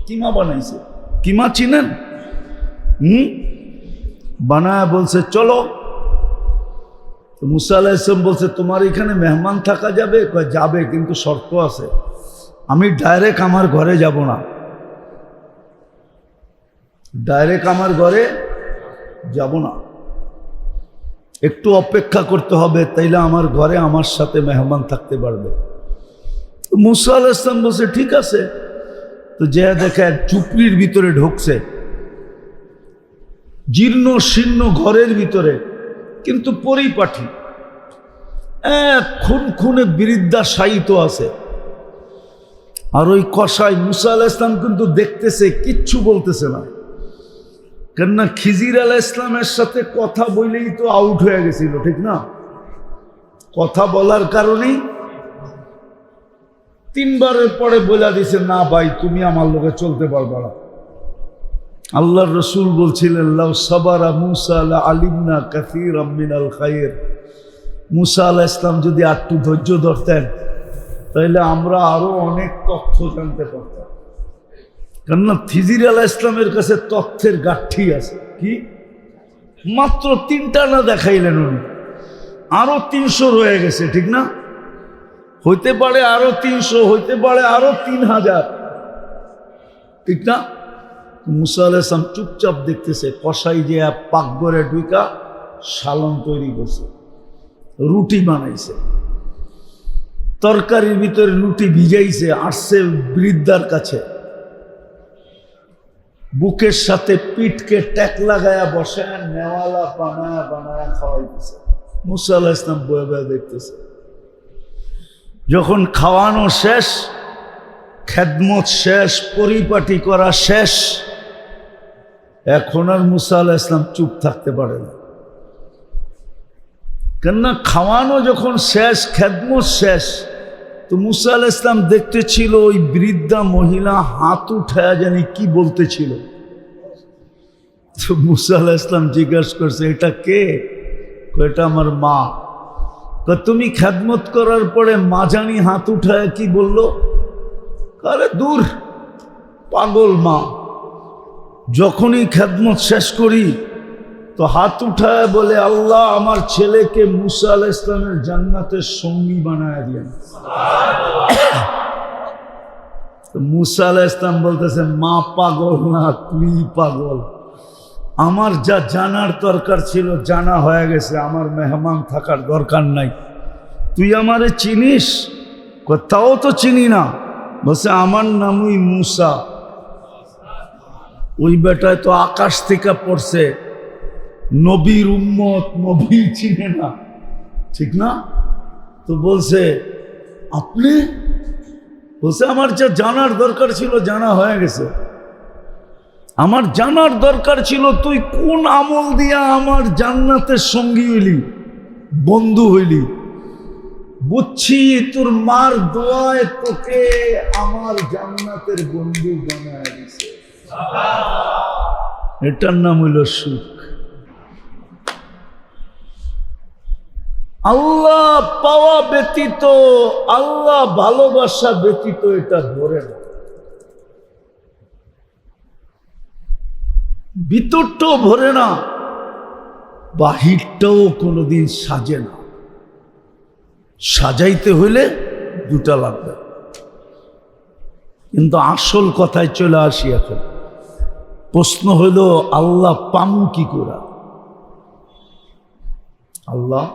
কিমা বানাইছে। কিমা চিনেন? বানায় বলছে, চলো। তো মুসা আলাইহিস সালাম বলছে, তোমার এখানে মেহমান থাকা যাবে? যাবে, কিন্তু শর্ত আছে, আমি ডাইরেক্ট আমার ঘরে যাব না, ডাইরেক্ট আমার ঘরে যাব না, একটু অপেক্ষা করতে হবে, তাইলে আমার ঘরে আমার সাথে মেহমান থাকতে পারবে। মুসা আলাইহিস সালাম বলছে, ঠিক আছে। তো যে দেখে এক ঝুপড়ির ভিতরে ঢুকছে, জীর্ণ শীর্ণ ঘরের ভিতরে, কিন্তু পরিপাটি, খুন খুনে বৃদ্ধা শায়িত আছে। আর ওই কসাই মুসা আলাইহিস সালাম কিন্তু দেখতেছে, কিচ্ছু বলতেছে না, কেননা খিজির আলাইহিস সালামের সাথে কথা বলেই তো আউট হয়ে গেছিল, ঠিক না? কথা বলার কারণেই 3 বারের পরে বলে দিছে, না ভাই, তুমি আমার লোকে চলতে পারবে না। আল্লাহর রসুল বলছিলেন, লাউ সাবারা মুসা লা আলিমনা কাসীরাম মিনাল খায়র। মুসা আলাইহিস সালাম যদি একটু ধৈর্য ধরতেন, তাহলে আমরা আরো অনেক তথ্য জানতে পারতাম। কেননা খিজির আলাইহিস সালামের কাছে তথ্যের গাঠি আছে। কি? মাত্র 3টা না দেখাইলেন উনি, আরো 300 রয়ে গেছে, ঠিক না? হইতে পারে আরো 300, হইতে পারে আরো 3000, ঠিক না? মুসা আলাইহিস সালাম চুপচাপ দেখতেছে। কসাই যে পাকঘরে ঢুকা সালন তৈরি করছে, রুটি বানাইছে, তরকারির ভিতরে রুটি ভিজাইছে, আসছে বৃদ্ধার কাছে, বুকের সাথে পিঠকে ট্যাক লাগায়া বসে নেওয়ালা বানায়া বানায়া খাওয়াইতেছে। মুসা আলাইহিস সালাম বয়ে বয়ে দেখতেছে। যখন খাওয়ানো শেষ, খেদমত শেষ, পরিপাটি করা শেষ, এখন আর মুসা আলাইহিস সালাম চুপ থাকতে পারে না। কেননা খাওয়ানো যখন শেষ, খেদমত শেষ, তো মুসা আলাইহিস সালাম দেখতেছিল ওই বৃদ্ধা মহিলা হাত উঠায়া জানি কি বলতেছিল। তো মুসা আলাইহিস সালাম জিজ্ঞাসা করছে, এটা কে? এটা আমার মা। তুমি খেদমত করার পরে মা জানি হাত উঠায় কি বললো? আরে দূর, পাগল মা। যখনই খেদমত শেষ করি তো হাত উঠায় বলে, আল্লাহ আমার ছেলেকে মুসা আলাইহিস সালামের জান্নাতের সঙ্গী বানায় দিয়েন। মুসা আলাইহিস সালাম বলতেছে, মা পাগল না, তুই পাগল। আমার যা জানার দরকার ছিল জানা হয়ে গেছে, আমার মেহমান থাকার দরকার নাই। তুই আমারে চিনিস? তাও তো চিনি না। বলছে, আমার নামই মুসা। ওই বেটায় তো আকাশ থেকে পড়ছে, নবীর উম্মত, নবী চিনে না, ঠিক না? তো বলছে, আপনি? বলছে, আমার যা জানার দরকার ছিল জানা হয়ে গেছে। আমার জানার দরকার ছিল তুই কোন আমল দিয়া আমার জান্নাতের সঙ্গী হইলি, বন্ধু হইলি। বুঝছি তোর মার দোয়ায় তোকে আমার জান্নাতের বন্ধু বানায় দিছে। এটার নাম হইল সুখ। আল্লাহ পাওয়া ব্যতীত, আল্লাহ ভালোবাসা ব্যতীত এটা ধরে না। ভিতরটাও ভরে না, বাহিরটাও কোনোদিন সাজে না। সাজাইতে হইলে দুটা লাগবে। কিন্তু আসল কথায় চলে আসি এখন। প্রশ্ন হইল, আল্লাহ পামু কি করে? আল্লাহ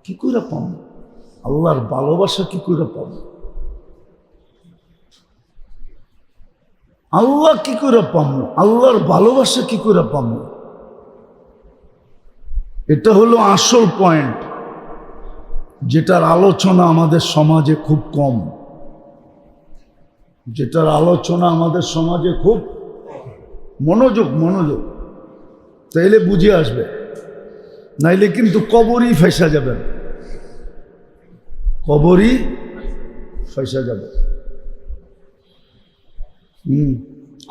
কি করে পাবো? আল্লাহর ভালোবাসা কি করে পাবো? আল্লাহ কি করে পাবো? আল্লাহর ভালোবাসা কি করে পাবো? এটা হলো আসল পয়েন্ট, যেটার আলোচনা আমাদের সমাজে খুব কম। যেটার আলোচনা আমাদের সমাজে খুব মনোযোগ। তাইলে বুঝে আসবে, নাইলে কিন্তু কবরই ফেসা যাবেন, কবরই ফেসা যাবে।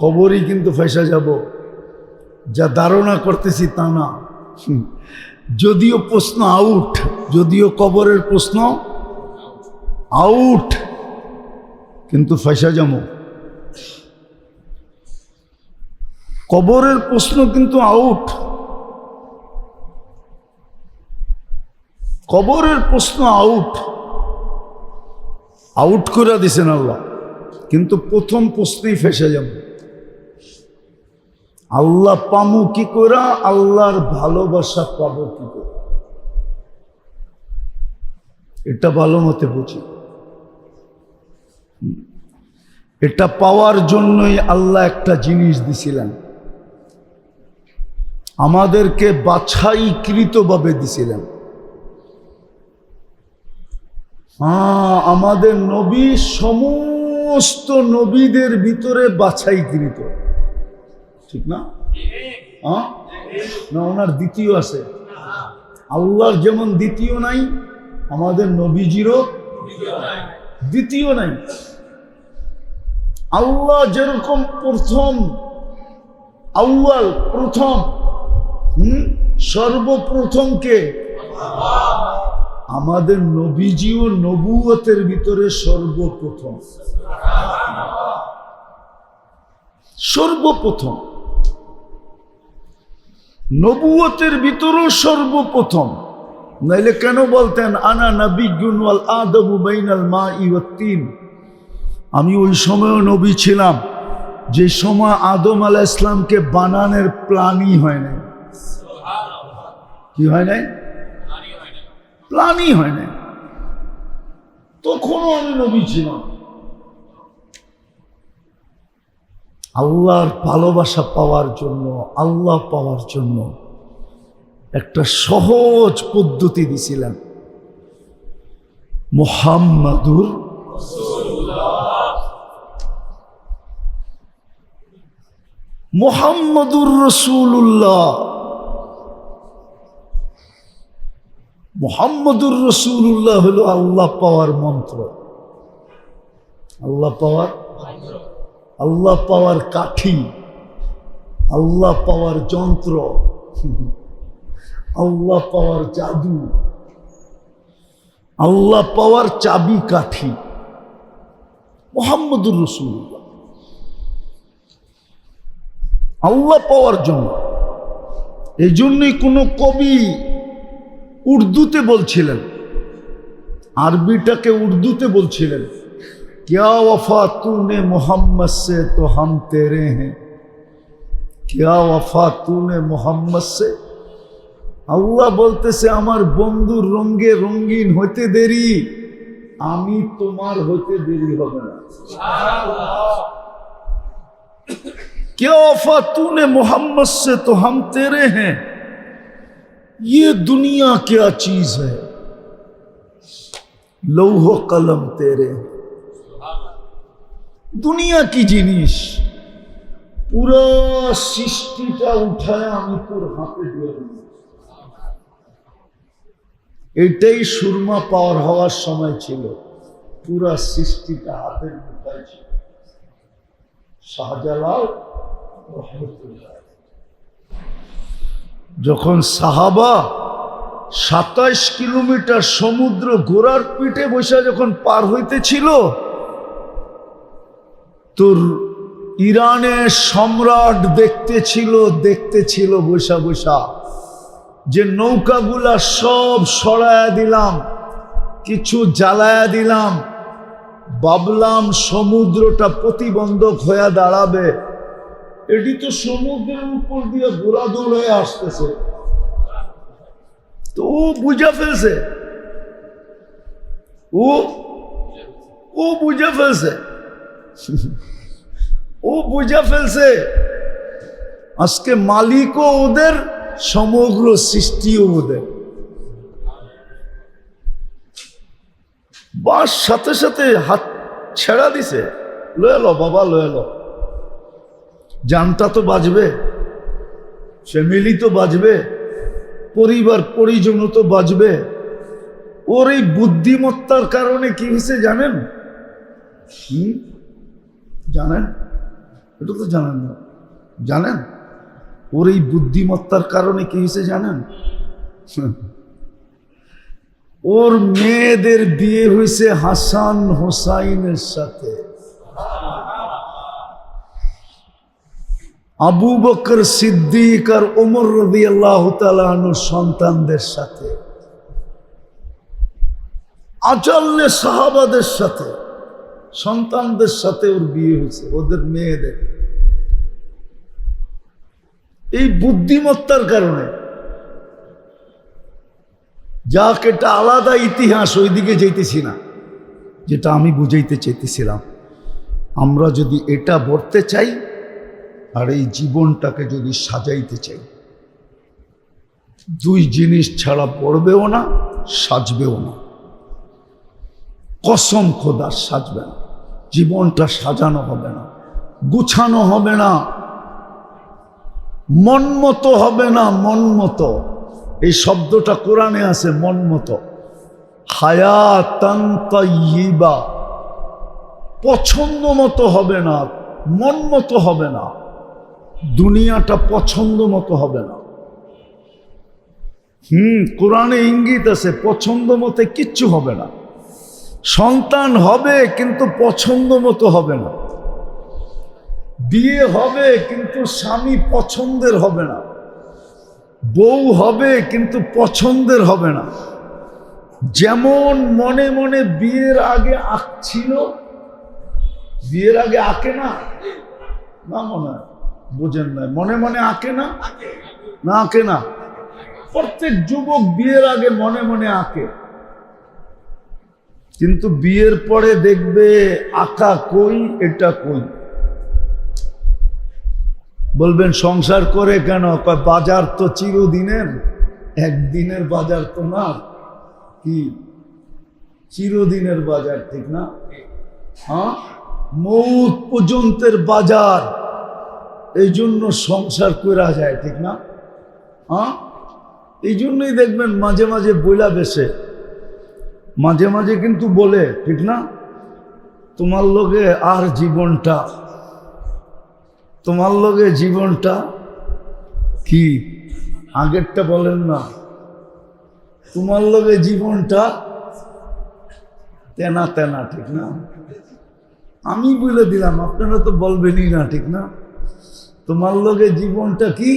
কবরই কিন্তু ফেসা যাব। যা ধারণা করতেছি তা না। যদিও প্রশ্ন আউট, যদিও কবরের প্রশ্ন আউট, কিন্তু ফেসা যাব। কবরের প্রশ্ন কিন্তু আউট, কবরের প্রশ্ন আউট, আউট করে দিছেন আল্লাহ। কিন্তু প্রথম প্রশ্নেই ফেসে যাব। আল্লাহ পামু কি করে? আল্লাহর ভালোবাসা পাবো কি করে? এটা ভালো মতে বুঝি। এটা পাওয়ার জন্যই আল্লাহ একটা জিনিস দিছিলেন, আমাদেরকে বাছাইকৃতভাবে দিছিলেন। আমাদের নবী সমস্ত নবীদের ভিতরে বাছাইকৃত, ঠিক না? না, ওনার দ্বিতীয় আছে। আল্লাহর যেমন দ্বিতীয় নাই, আমাদের নবীজিরও দ্বিতীয় নাই। আল্লাহ যেরকম প্রথম, আউয়াল, প্রথম, সর্বপ্রথম কে? আমাদের নবীজিও নবুয়তের ভিতরে সর্বপ্রথম, সর্বপ্রথম। নবুয়তের ভিতরেও সর্বপ্রথম। নাইলে কেন বলতেন আনা নবিয়্যুন ওয়াল আদমু বাইনাল মাই ওয়াত তিন? আমি ওই সময়ও নবী ছিলাম যে সময় আদম আলাইহিস সালামকে বানানোর প্ল্যানই হয় নাই। কি হয় নাই? প্ল্যানই হয় নাই। তখনও আমি নবী ছিলাম। আল্লাহর ভালোবাসা পাওয়ার জন্য, আল্লাহ পাওয়ার জন্য একটা সহজ পদ্ধতি দিছিলেন, মুহাম্মাদুর মুহাম্মাদুর রাসূলুল্লাহ। মুহাম্মাদুর রাসূলুল্লাহ হলো আল্লাহ পাওয়ার মন্ত্র, আল্লাহ পাওয়ার, আল্লাহ পাওয়ার কাঠি, আল্লাহ পাওয়ার যন্ত্র, আল্লাহ পাওয়ার জাদু, আল্লাহ পাওয়ার চাবি কাঠি মুহাম্মাদুর রাসূলুল্লাহ। আল্লাহ পাওয়ার জন্য। এই জন্যই কোনো কবি উর্দুতে বলছিলেন, আরবিটাকে উর্দুতে বলছিলেন, क्या वफा तूने मोहम्मद से तो हम तेरे हैं, क्या वफा तूने मोहम्मद से। আল্লাহ বলতেছে আমার বন্ধুর রঙে রঙিন হইতে দেরি, আমি তোমার হইতে দেরি হবে না। क्या वफा तूने मोहम्मद से तो हम तेरे हैं, ये दुनिया क्या चीज है, लौह कलम तेरे। দুনিয়া কি জিনিস, পুরো সৃষ্টিটা উঠায় আমি তোর হাতে দিয়ে দেব। এটাই সুরমা পাওয়ার হওয়ার সময় ছিল, পুরা সৃষ্টিটা হাতের মুঠায় ছিল। শাহজালাল রহমতুল্লাহ যখন সাহাবা 27 কিলোমিটার সমুদ্র ঘোড়ার পিঠে বসে যখন পার হইতেছিল, তোর ইরানের সম্রাট দেখতেছিল বসা বসা যে নৌকাগুলা সব সরায়া দিলাম, কিছু জ্বালায়া দিলাম, ভাবলাম সমুদ্রটা প্রতিবন্ধক হয়ে দাঁড়াবে। এটি তো সমুদ্রের উপর দিয়ে ঘোড়া দৌড়ে আসতেছে, তো ও বুঝে ফেলছে, ও বুঝে ফেলছে, ও বুঝে ফেলছে আজকে মালিকও ওদের, সমগ্র সৃষ্টিও ওদের। বাস সাথে সাথে হাত ছেড়া দিছে, লয়ে লো বাবা, লয়ে লো, জানটা তো বাঁচবে, ফ্যামিলি তো বাঁচবে, পরিবার পরিজন তো বাঁচবে। ওর এই বুদ্ধিমত্তার কারণে কি হয়েছে জানেন? জানেন? এটা তো জানেন না, জানেন? ওর এই বুদ্ধিমত্তার কারণে কি হয়েছে জানেন? ওর মেয়েদের বিয়ে হয়েছে হাসান হোসাইনের সাথে, আবু বকর সিদ্দিক আর ওমর রাদিয়াল্লাহু তাআলা আনহুর সন্তানদের সাথে, আজাল্লে সাহাবাদের সাথে, সন্তানদের সাথে ওর বিয়ে হয়েছে, ওদের মেয়েদের। এই বুদ্ধিমত্তার কারণে। যাক, এটা আলাদা ইতিহাস, ওইদিকে যেতেছি না, যেটা আমি বুঝাইতে চাইতেছিলাম। আমরা যদি এটা বলতে চাই আর এই জীবনটাকে যদি সাজাইতে চাই, দুই জিনিস ছাড়া পড়বেও না, সাজবেও না। কসম খোদার সাজবে না, জীবনটা সাজানো হবে না, গুছানো হবে না, মন মতো হবে না। মন মতো এই শব্দটা কোরআনে আছে, মন মতো। হায়াতান তাইয়্যিবা, পছন্দ মতো হবে না, মন মতো হবে না, দুনিয়াটা পছন্দ মতো হবে না। কোরআনে ইঙ্গিত আছে, পছন্দ মতে কিচ্ছু হবে না। সন্তান হবে কিন্তু পছন্দ মতো হবে না, বিয়ে হবে কিন্তু স্বামী পছন্দের হবে না, বউ হবে কিন্তু পছন্দের হবে না। যেমন মনে মনে বিয়ের আগে আঁকছিল, বিয়ের আগে আঁকে না, না মনে হয় বোঝেন না, মনে মনে আঁকে না, না আঁকে না। প্রত্যেক যুবক বিয়ের আগে মনে মনে আঁকে, কিন্তু বিয়ের পরে দেখবে আঁকা কই, এটা কই। বলবেন সংসার করে কেন? বাজার তো চিরদিনের, একদিনের বাজার তো না, কি চিরদিনের বাজার, ঠিক না? হ্যাঁ, মৌত পর্যন্তের বাজার, এই জন্য সংসার করা যায়, ঠিক না? হ্যাঁ, এই জন্যই দেখবেন মাঝে মাঝে বইলা বেশে, মাঝে মাঝে কিন্তু বলে, ঠিক না, তোমার লগে আর জীবনটা, তোমার লগে জীবনটা কি, আগেরটা বলেন না, তোমার লগে জীবনটা তেনা তেনা, ঠিক না? আমি বলে দিলাম, আপনারা তো বলবেনই না, ঠিক না? তোমার লগে জীবনটা কি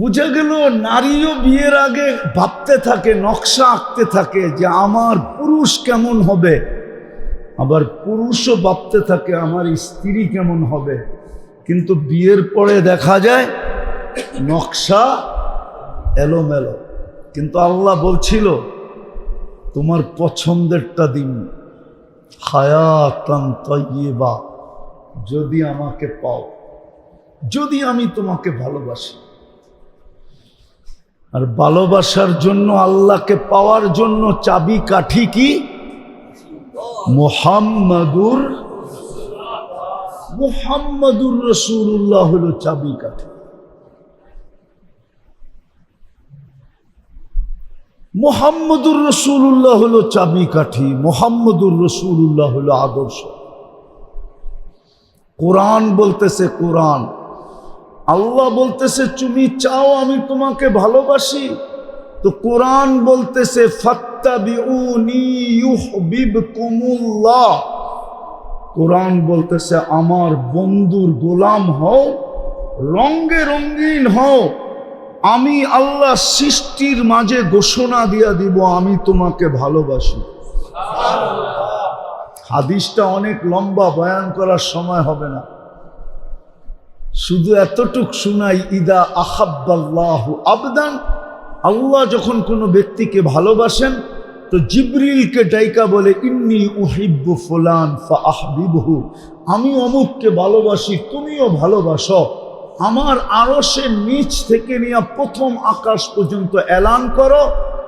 বুঝা গেল। নারীও বিয়ের আগে ভাবতে থাকে, নকশা আঁকতে থাকে যে আমার পুরুষ কেমন হবে, আবার পুরুষও ভাবতে থাকে আমার স্ত্রী কেমন হবে। কিন্তু বিয়ের পরে দেখা যায় নকশা এলোমেলো। কিন্তু আল্লাহ বলছিল তোমার পছন্দেরটা দিন, হায়াতান তাইয়্যিবা, যদি আমাকে পাও, যদি আমি তোমাকে ভালোবাসি। আর ভালোবাসার জন্য, আল্লাহকে পাওয়ার জন্য চাবি কাঠি কি? মুহাম্মাদুর রাসূলুল্লাহ হলো চাবি কাঠি। মুহাম্মাদুর রাসূলুল্লাহ হলো চাবি কাঠি, মুহাম্মাদুর রাসূলুল্লাহ হলো আদর্শ। কোরআন বলতেছে, কোরআন আল্লাহ বলতেছে তুমি চাও আমি তোমাকে ভালোবাসি, তো কোরআন বলতেছে ফাত্তাবিউনি ইউহিব্বুকুমুল্লাহ। কোরআন বলতেছে আমার বন্ধুর গোলাম হও, রঙে রঙিন হও, আমি আল্লাহ সৃষ্টির মাঝে ঘোষণা দিয়া দিব আমি তোমাকে ভালোবাসি। হাদিসটা অনেক লম্বা, বয়ান করার সময় হবে না, শুধু এতটুক শুনাই। ইদা আহাব্বাল্লাহু আবদান, আল্লাহ যখন কোনো ব্যক্তিকে ভালোবাসেন তো জিবরিলকে ডাইকা বলে ইন্নী উহিব্বু ফুলান ফাআহবিবহু, আমি অমুককে ভালোবাসি তুমিও ভালোবাসো। আমার আরশের নিচ থেকে নিয়ে প্রথম আকাশ পর্যন্ত এলান করো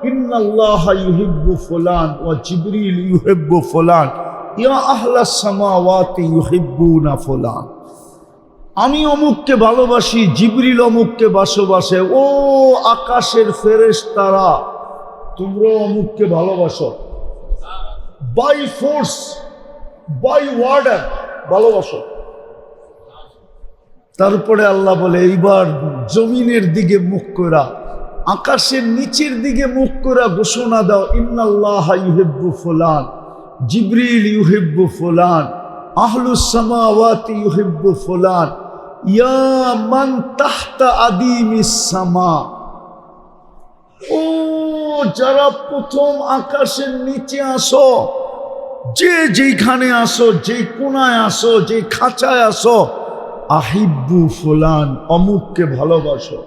ইন্নাল্লাহা ইউহিব্বু ফুলান ওয়া জিবরিল ইউহিব্বু ফুলান ইয়া আহলাস সামাওয়াতি ইউহিব্বুনা ফুলান। আমি অমুককে ভালোবাসি, জিবরিল অমুককে ভালোবাসে, ও আকাশের ফেরেশতারা তোমরা অমুককে ভালোবাসো। বাই ফোর্স, বাই ওয়ার্ডার ভালোবাসো। তারপরে আল্লাহ বলে এইবার জমিনের দিকে মুখ করা, আকাশের নিচের দিকে মুখ করা ঘোষণা দাও ইন্নাল্লাহা ইউহিব্বু ফুলান, জিবরিল ইউহিব্বু ফুলান, আহলুস সামাওয়াতি ইউহিব্বু ফুলান, ইয়া মান তাহতা আদিমিস সামা। ও যারা প্রথম আকাশের নিচে আসো, যে যেখানে আসো, যে কোনায় আসো, যে খাঁচায় আসো, আহিব্বু ফুলান অমুককে ভালোবাসো।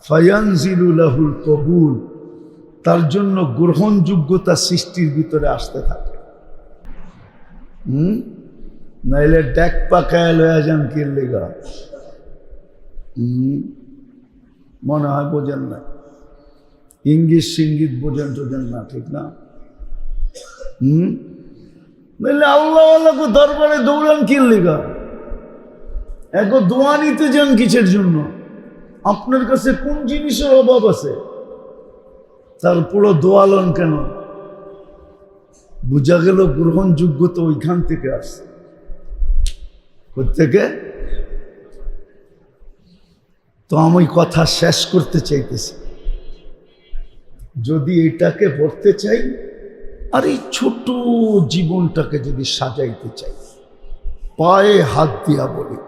ফায়ানজিলু লাহুল কবুল, তার জন্য গ্রহণযোগ্যতা সৃষ্টির ভিতরে আসতে থাকে। নাইলে ডেক পাকায় লয়া যান কি লেগা, মনে হয় বোঝেন না, ইঙ্গিত সিঙ্গিত বোঝেন টোঝেন না, ঠিক না? নাইলে আল্লাহ আল্লাহকে দরবারে দৌড়ান কি লেগা, এক দোয়া নিতে যান কিসের জন্য? আপনার কাছে কোন জিনিসের অভাব আছে? তারপরও দোয়ালন কেন? বোঝা গেল গ্রহণযোগ্যতা ওইখান থেকে আসছে। কোত্থেকে? তো আমি কথা শেষ করতে চাইতেছি, যদি এটাকে পড়তে চাই আর এই ছোট জীবনটাকে যদি সাজাইতে চাই, পায়ে হাত দিয়া বলি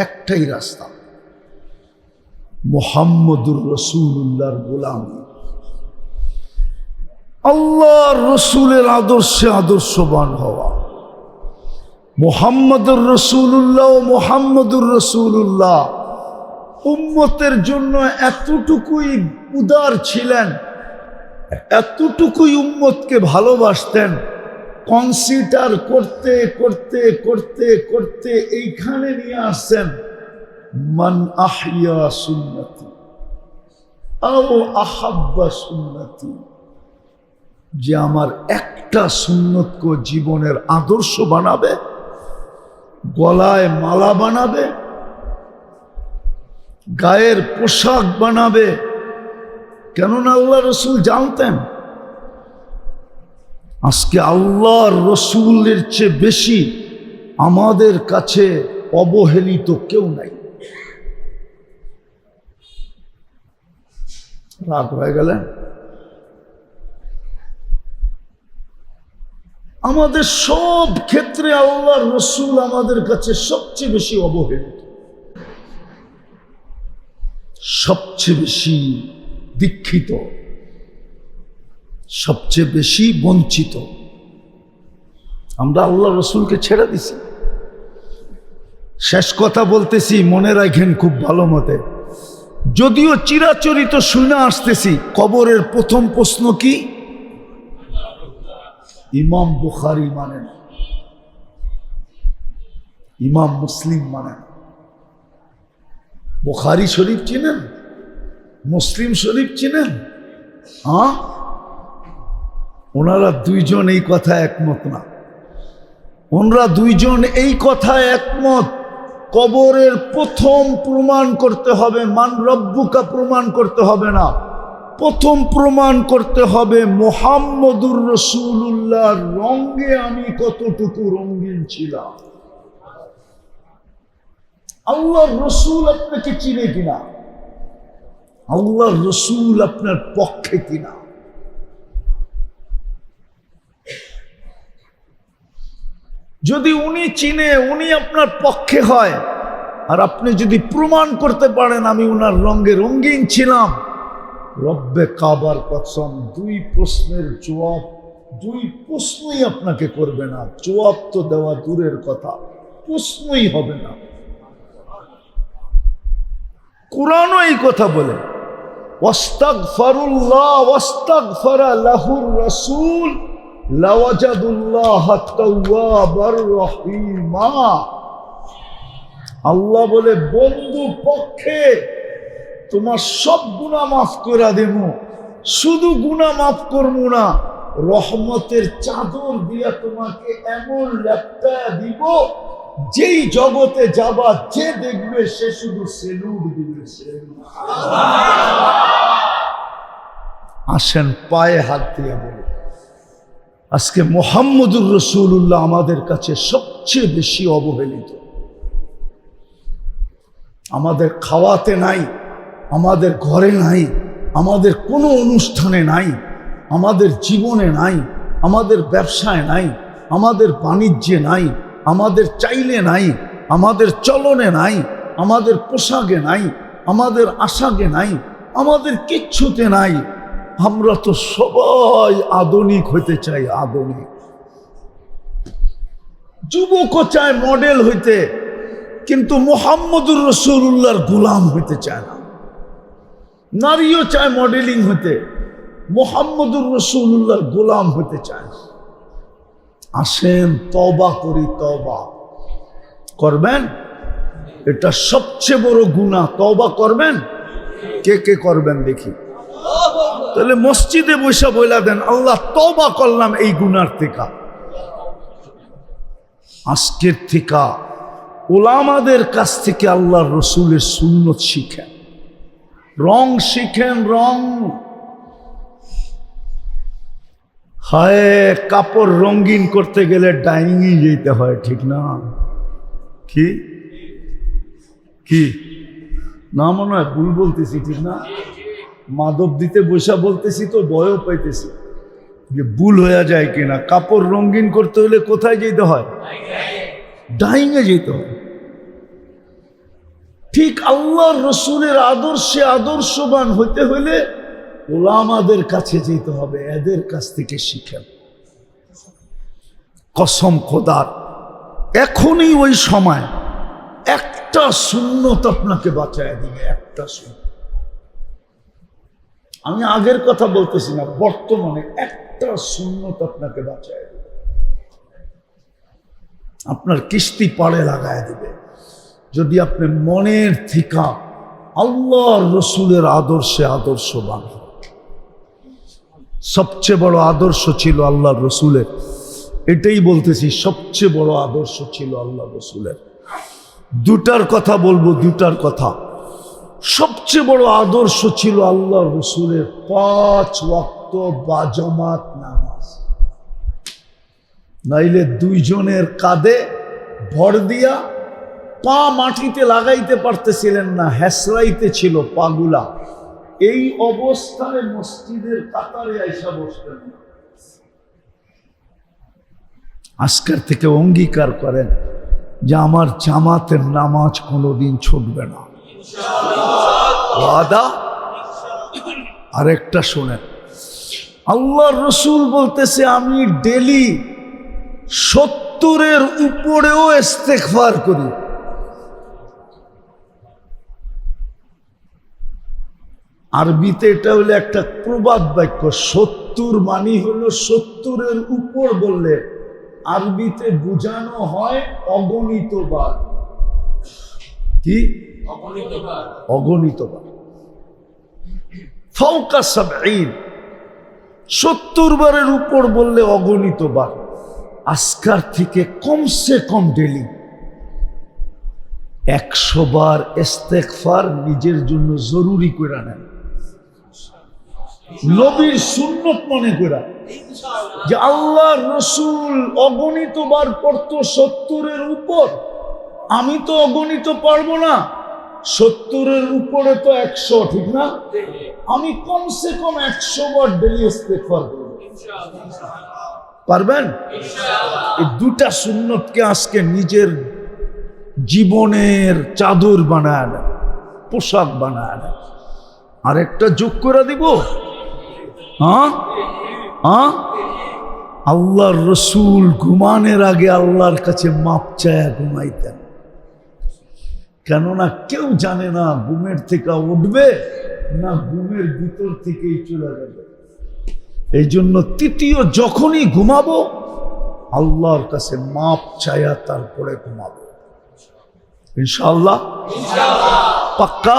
একটাই রাস্তা, মুহাম্মদুর রাসূলুল্লাহর গোলামি, আল্লাহর রসুলের আদর্শে আদর্শবান হওয়া। মুহাম্মদুর রাসূলুল্লাহ ও মুহাম্মদুর রাসূলুল্লাহ উম্মতের জন্য এতটুকুই উদার ছিলেন, এতটুকুই উম্মতকে ভালোবাসতেন। কনসিডার করতে করতে করতে করতে এইখানে নিয়ে আসছেন মান আহইয়া সুন্নতি আও আহাব্বা সুন্নতি, যে আমার একটা সুন্নতকে জীবনের আদর্শ বানাবে, গলায় মালা বানাবে, গায়ের পোশাক বানাবে। কেননা আল্লাহ রসুল জানতেন আজকে আল্লাহর রসুলের চেয়ে বেশি আমাদের কাছে অবহেলিত কেউ নাই। রাগ হয়ে গেলেন? আমাদের সব ক্ষেত্রে আল্লাহর রসুল আমাদের কাছে সবচেয়ে বেশি অবহেলিত, সবচেয়ে বেশি দীক্ষিত, সবচেয়ে বেশি বঞ্চিত। আমরা আল্লাহ রসুলকে ছেড়ে দিছি। শেষ কথা বলতেছি, মনে রাখেন খুব ভালো মতে, যদিও চিরাচরিত শুনে আসতেছি, কবরের প্রথম প্রশ্ন কি? ইমাম বুখারী মানে না, ইমাম মুসলিম মানে না। বুখারী শরীফ চিনেন? মুসলিম শরীফ চিনেন? হ্যাঁ, ওনারা দুইজন এই কথা একমত না। ওনারা দুইজন এই কথা একমত, কবরের প্রথম প্রমাণ করতে হবে মান রব্বুকা, প্রমাণ করতে হবে না, প্রথম প্রমাণ করতে হবে মুহাম্মদুর রাসূলুল্লাহর রঙে আমি কতটুকু রঙিন ছিলাম। আল্লাহর রসুল আপনাকে চিনে কিনা, আল্লাহর রসুল আপনার পক্ষে কিনা। যদি উনি চিনে, উনি আপনার পক্ষে হয়, আর আপনি যদি প্রমাণ করতে পারেন আমি উনার রঙে রঙিন ছিলাম, রব্বে কাবার কসম, দুই প্রশ্নের জবাব, দুই প্রশ্নই আপনাকে করবে না। জবাব তো দেওয়া দূরের কথা, প্রশ্নই হবে না। কুরআনও এই কথা বলে, ওয়াস্তাগফিরুল্লাহ ওয়াস্তাগফারা লাহুর রাসূল লাওয়াজাদুল্লাহ তাওয়াবার রহিমা। আল্লাহ বলে, বন্ধু পক্ষে তোমার সব গুনাহ মাফ করে দেব, শুধু গুনাহ মাফ করবো না, রহমতের চাদর দিয়া তোমাকে এমন লেপটা দিব, যেই জগতে যাবা যে দেখবে সে শুধু সেলুট দিবে। আসেন পায়ে হাত দিয়ে বলে, আজকে মুহাম্মদুর রাসূলুল্লাহ আমাদের কাছে সবচেয়ে বেশি অবহেলিত। আমাদের খাওয়াতে নাই, আমাদের ঘরে নাই, আমাদের কোনো অনুষ্ঠানে নাই, আমাদের জীবনে নাই, আমাদের ব্যবসায় নাই, আমাদের বাণিজ্যে নাই, আমাদের চাইলে নাই, আমাদের চলনে নাই, আমাদের পোশাকে নাই, আমাদের আশাকে নাই, আমাদের কিচ্ছুতে নাই। আমরা তো সবাই আধুনিক হইতে চাই, আধুনিক। যুবকও চায় মডেল হইতে, কিন্তু মুহাম্মদুর রাসূলুল্লাহর গোলাম হইতে চায় না। নারীও চায় মডেলিং হইতে, মুহাম্মদুর রাসূলুল্লাহর গোলাম হইতে চায় না। আসেন তওবা করি, তওবা করবেন, এটা সবচেয়ে বড় গুনাহ। তওবা করবেন? কে কে করবেন দেখি? তাহলে মসজিদে বসে বইলা দেন, আল্লাহ তওবা করলাম এই গুনার থেকে। আজকের থেকে উলামাদের কাছ থেকে আল্লাহর রসুলের সুন্নত শিখেন, রং শিখেন, রং। হায়, কাপড় রঙিন করতে গেলে ডাইনিংয়ে যেতে হয়, ঠিক না? কি কি না, মনে হয় ভুল বলতেছি, ঠিক না? মাদক দিতে বসা বলতেছি তো ভয়ও পাইতেছি যে ভুল হয়ে যায় কিনা। কাপড় রঙিন করতে হলে কোথায় যেতে হয়? ডাইনিংয়ে যেতে হয়। ঠিক আল্লাহর রসুলের আদর্শে আদর্শবান হইতে হলে উলামাদের কাছে যেতে হবে, এদের কাছ থেকে শিখেন। কসম খোদার, এখনই ওই সময় একটা সুন্নত আপনাকে বাঁচায় দিবে, একটা সুন্নত। আমি আগের কথা বলতেছি না, বর্তমানে একটা সুন্নত আপনাকে বাঁচায় দিবে, আপনার কিস্তি পাড়ে লাগায় দিবে, যদি আপনি মনের থেকে আল্লাহর রসুলের আদর্শে আদর্শবান। সবচেয়ে বড় আদর্শ ছিল আল্লাহর রসুলের, এটাই বলতেছি, সবচেয়ে বড় আদর্শ ছিল আল্লাহর রসুলের। দুটার কথা বলবো, দুটার কথা। সবচেয়ে বড় আদর্শ ছিল আল্লাহর রসুলের 5 ওয়াক্ত বাজামাত নামাজ। নাইলে দুইজনের কাঁধে ভর দিয়া পা মাটিতে লাগাইতে পারতেছিলেন না, হেসরাইতে ছিল পাগুলা। এই অবস্থায় মসজিদের কাতারে আইসা বসতেন না। আজকের থেকে অঙ্গীকার করেন যে আমার জামাতের নামাজ কোনোদিন ছুটবে না। ওয়াদা। আরেকটা শোনেন, আল্লাহর রসুল বলতেছে আমি ডেলি 70-এর উপরেও ইস্তেগফার করি। আরবিতে এটা হলো একটা প্রবাদ বাক্য। 70 মানি হলো 70-এর উপর বললে আরবিতে বোঝানো হয় অগণিত বার। কি? অগণিত বার। ফাওকা 70, 70 বারের উপর বললে অগণিত বার। আজকার থেকে কমসে কম ডেলি 100 বার ইস্তেগফার নিজের জন্য জরুরি করে নেন, নবীর সুন্নত মনে করে। যে আল্লাহর রসুল অগণিত বার পড়তো 70-এর উপর, আমি তো অগণিত পারবো না, 70-এর উপরে তো 100, ঠিক না? আমি কমসে কম 100 বার ডেলি ইস্তেগফার করব। পারবেন? এই দুটা সুন্নতকে আজকে নিজের জীবনের চাদর বানায় নেন, পোশাক বানায় নেন। আরেকটা যোগ করে দিব। আল্লাহর রসুল ঘুমানোর আগে আল্লাহর কাছে মাপ চায়া ঘুমাইতেন। কেননা কেউ জানে না ঘুমের থেকে উঠবে না ঘুমের ভিতর থেকেই চলে যাবে। এই জন্য তৃতীয় যখনই ঘুমাবো আল্লাহর কাছে মাপ চায়া তারপরে ঘুমাবো। ইনশাআল্লাহ। পাক্কা?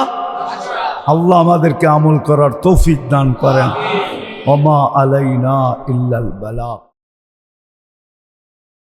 আল্লাহ আমাদেরকে আমল করার তৌফিক দান করেন। ওমা আলাইনা ইল্লাল বালাগ।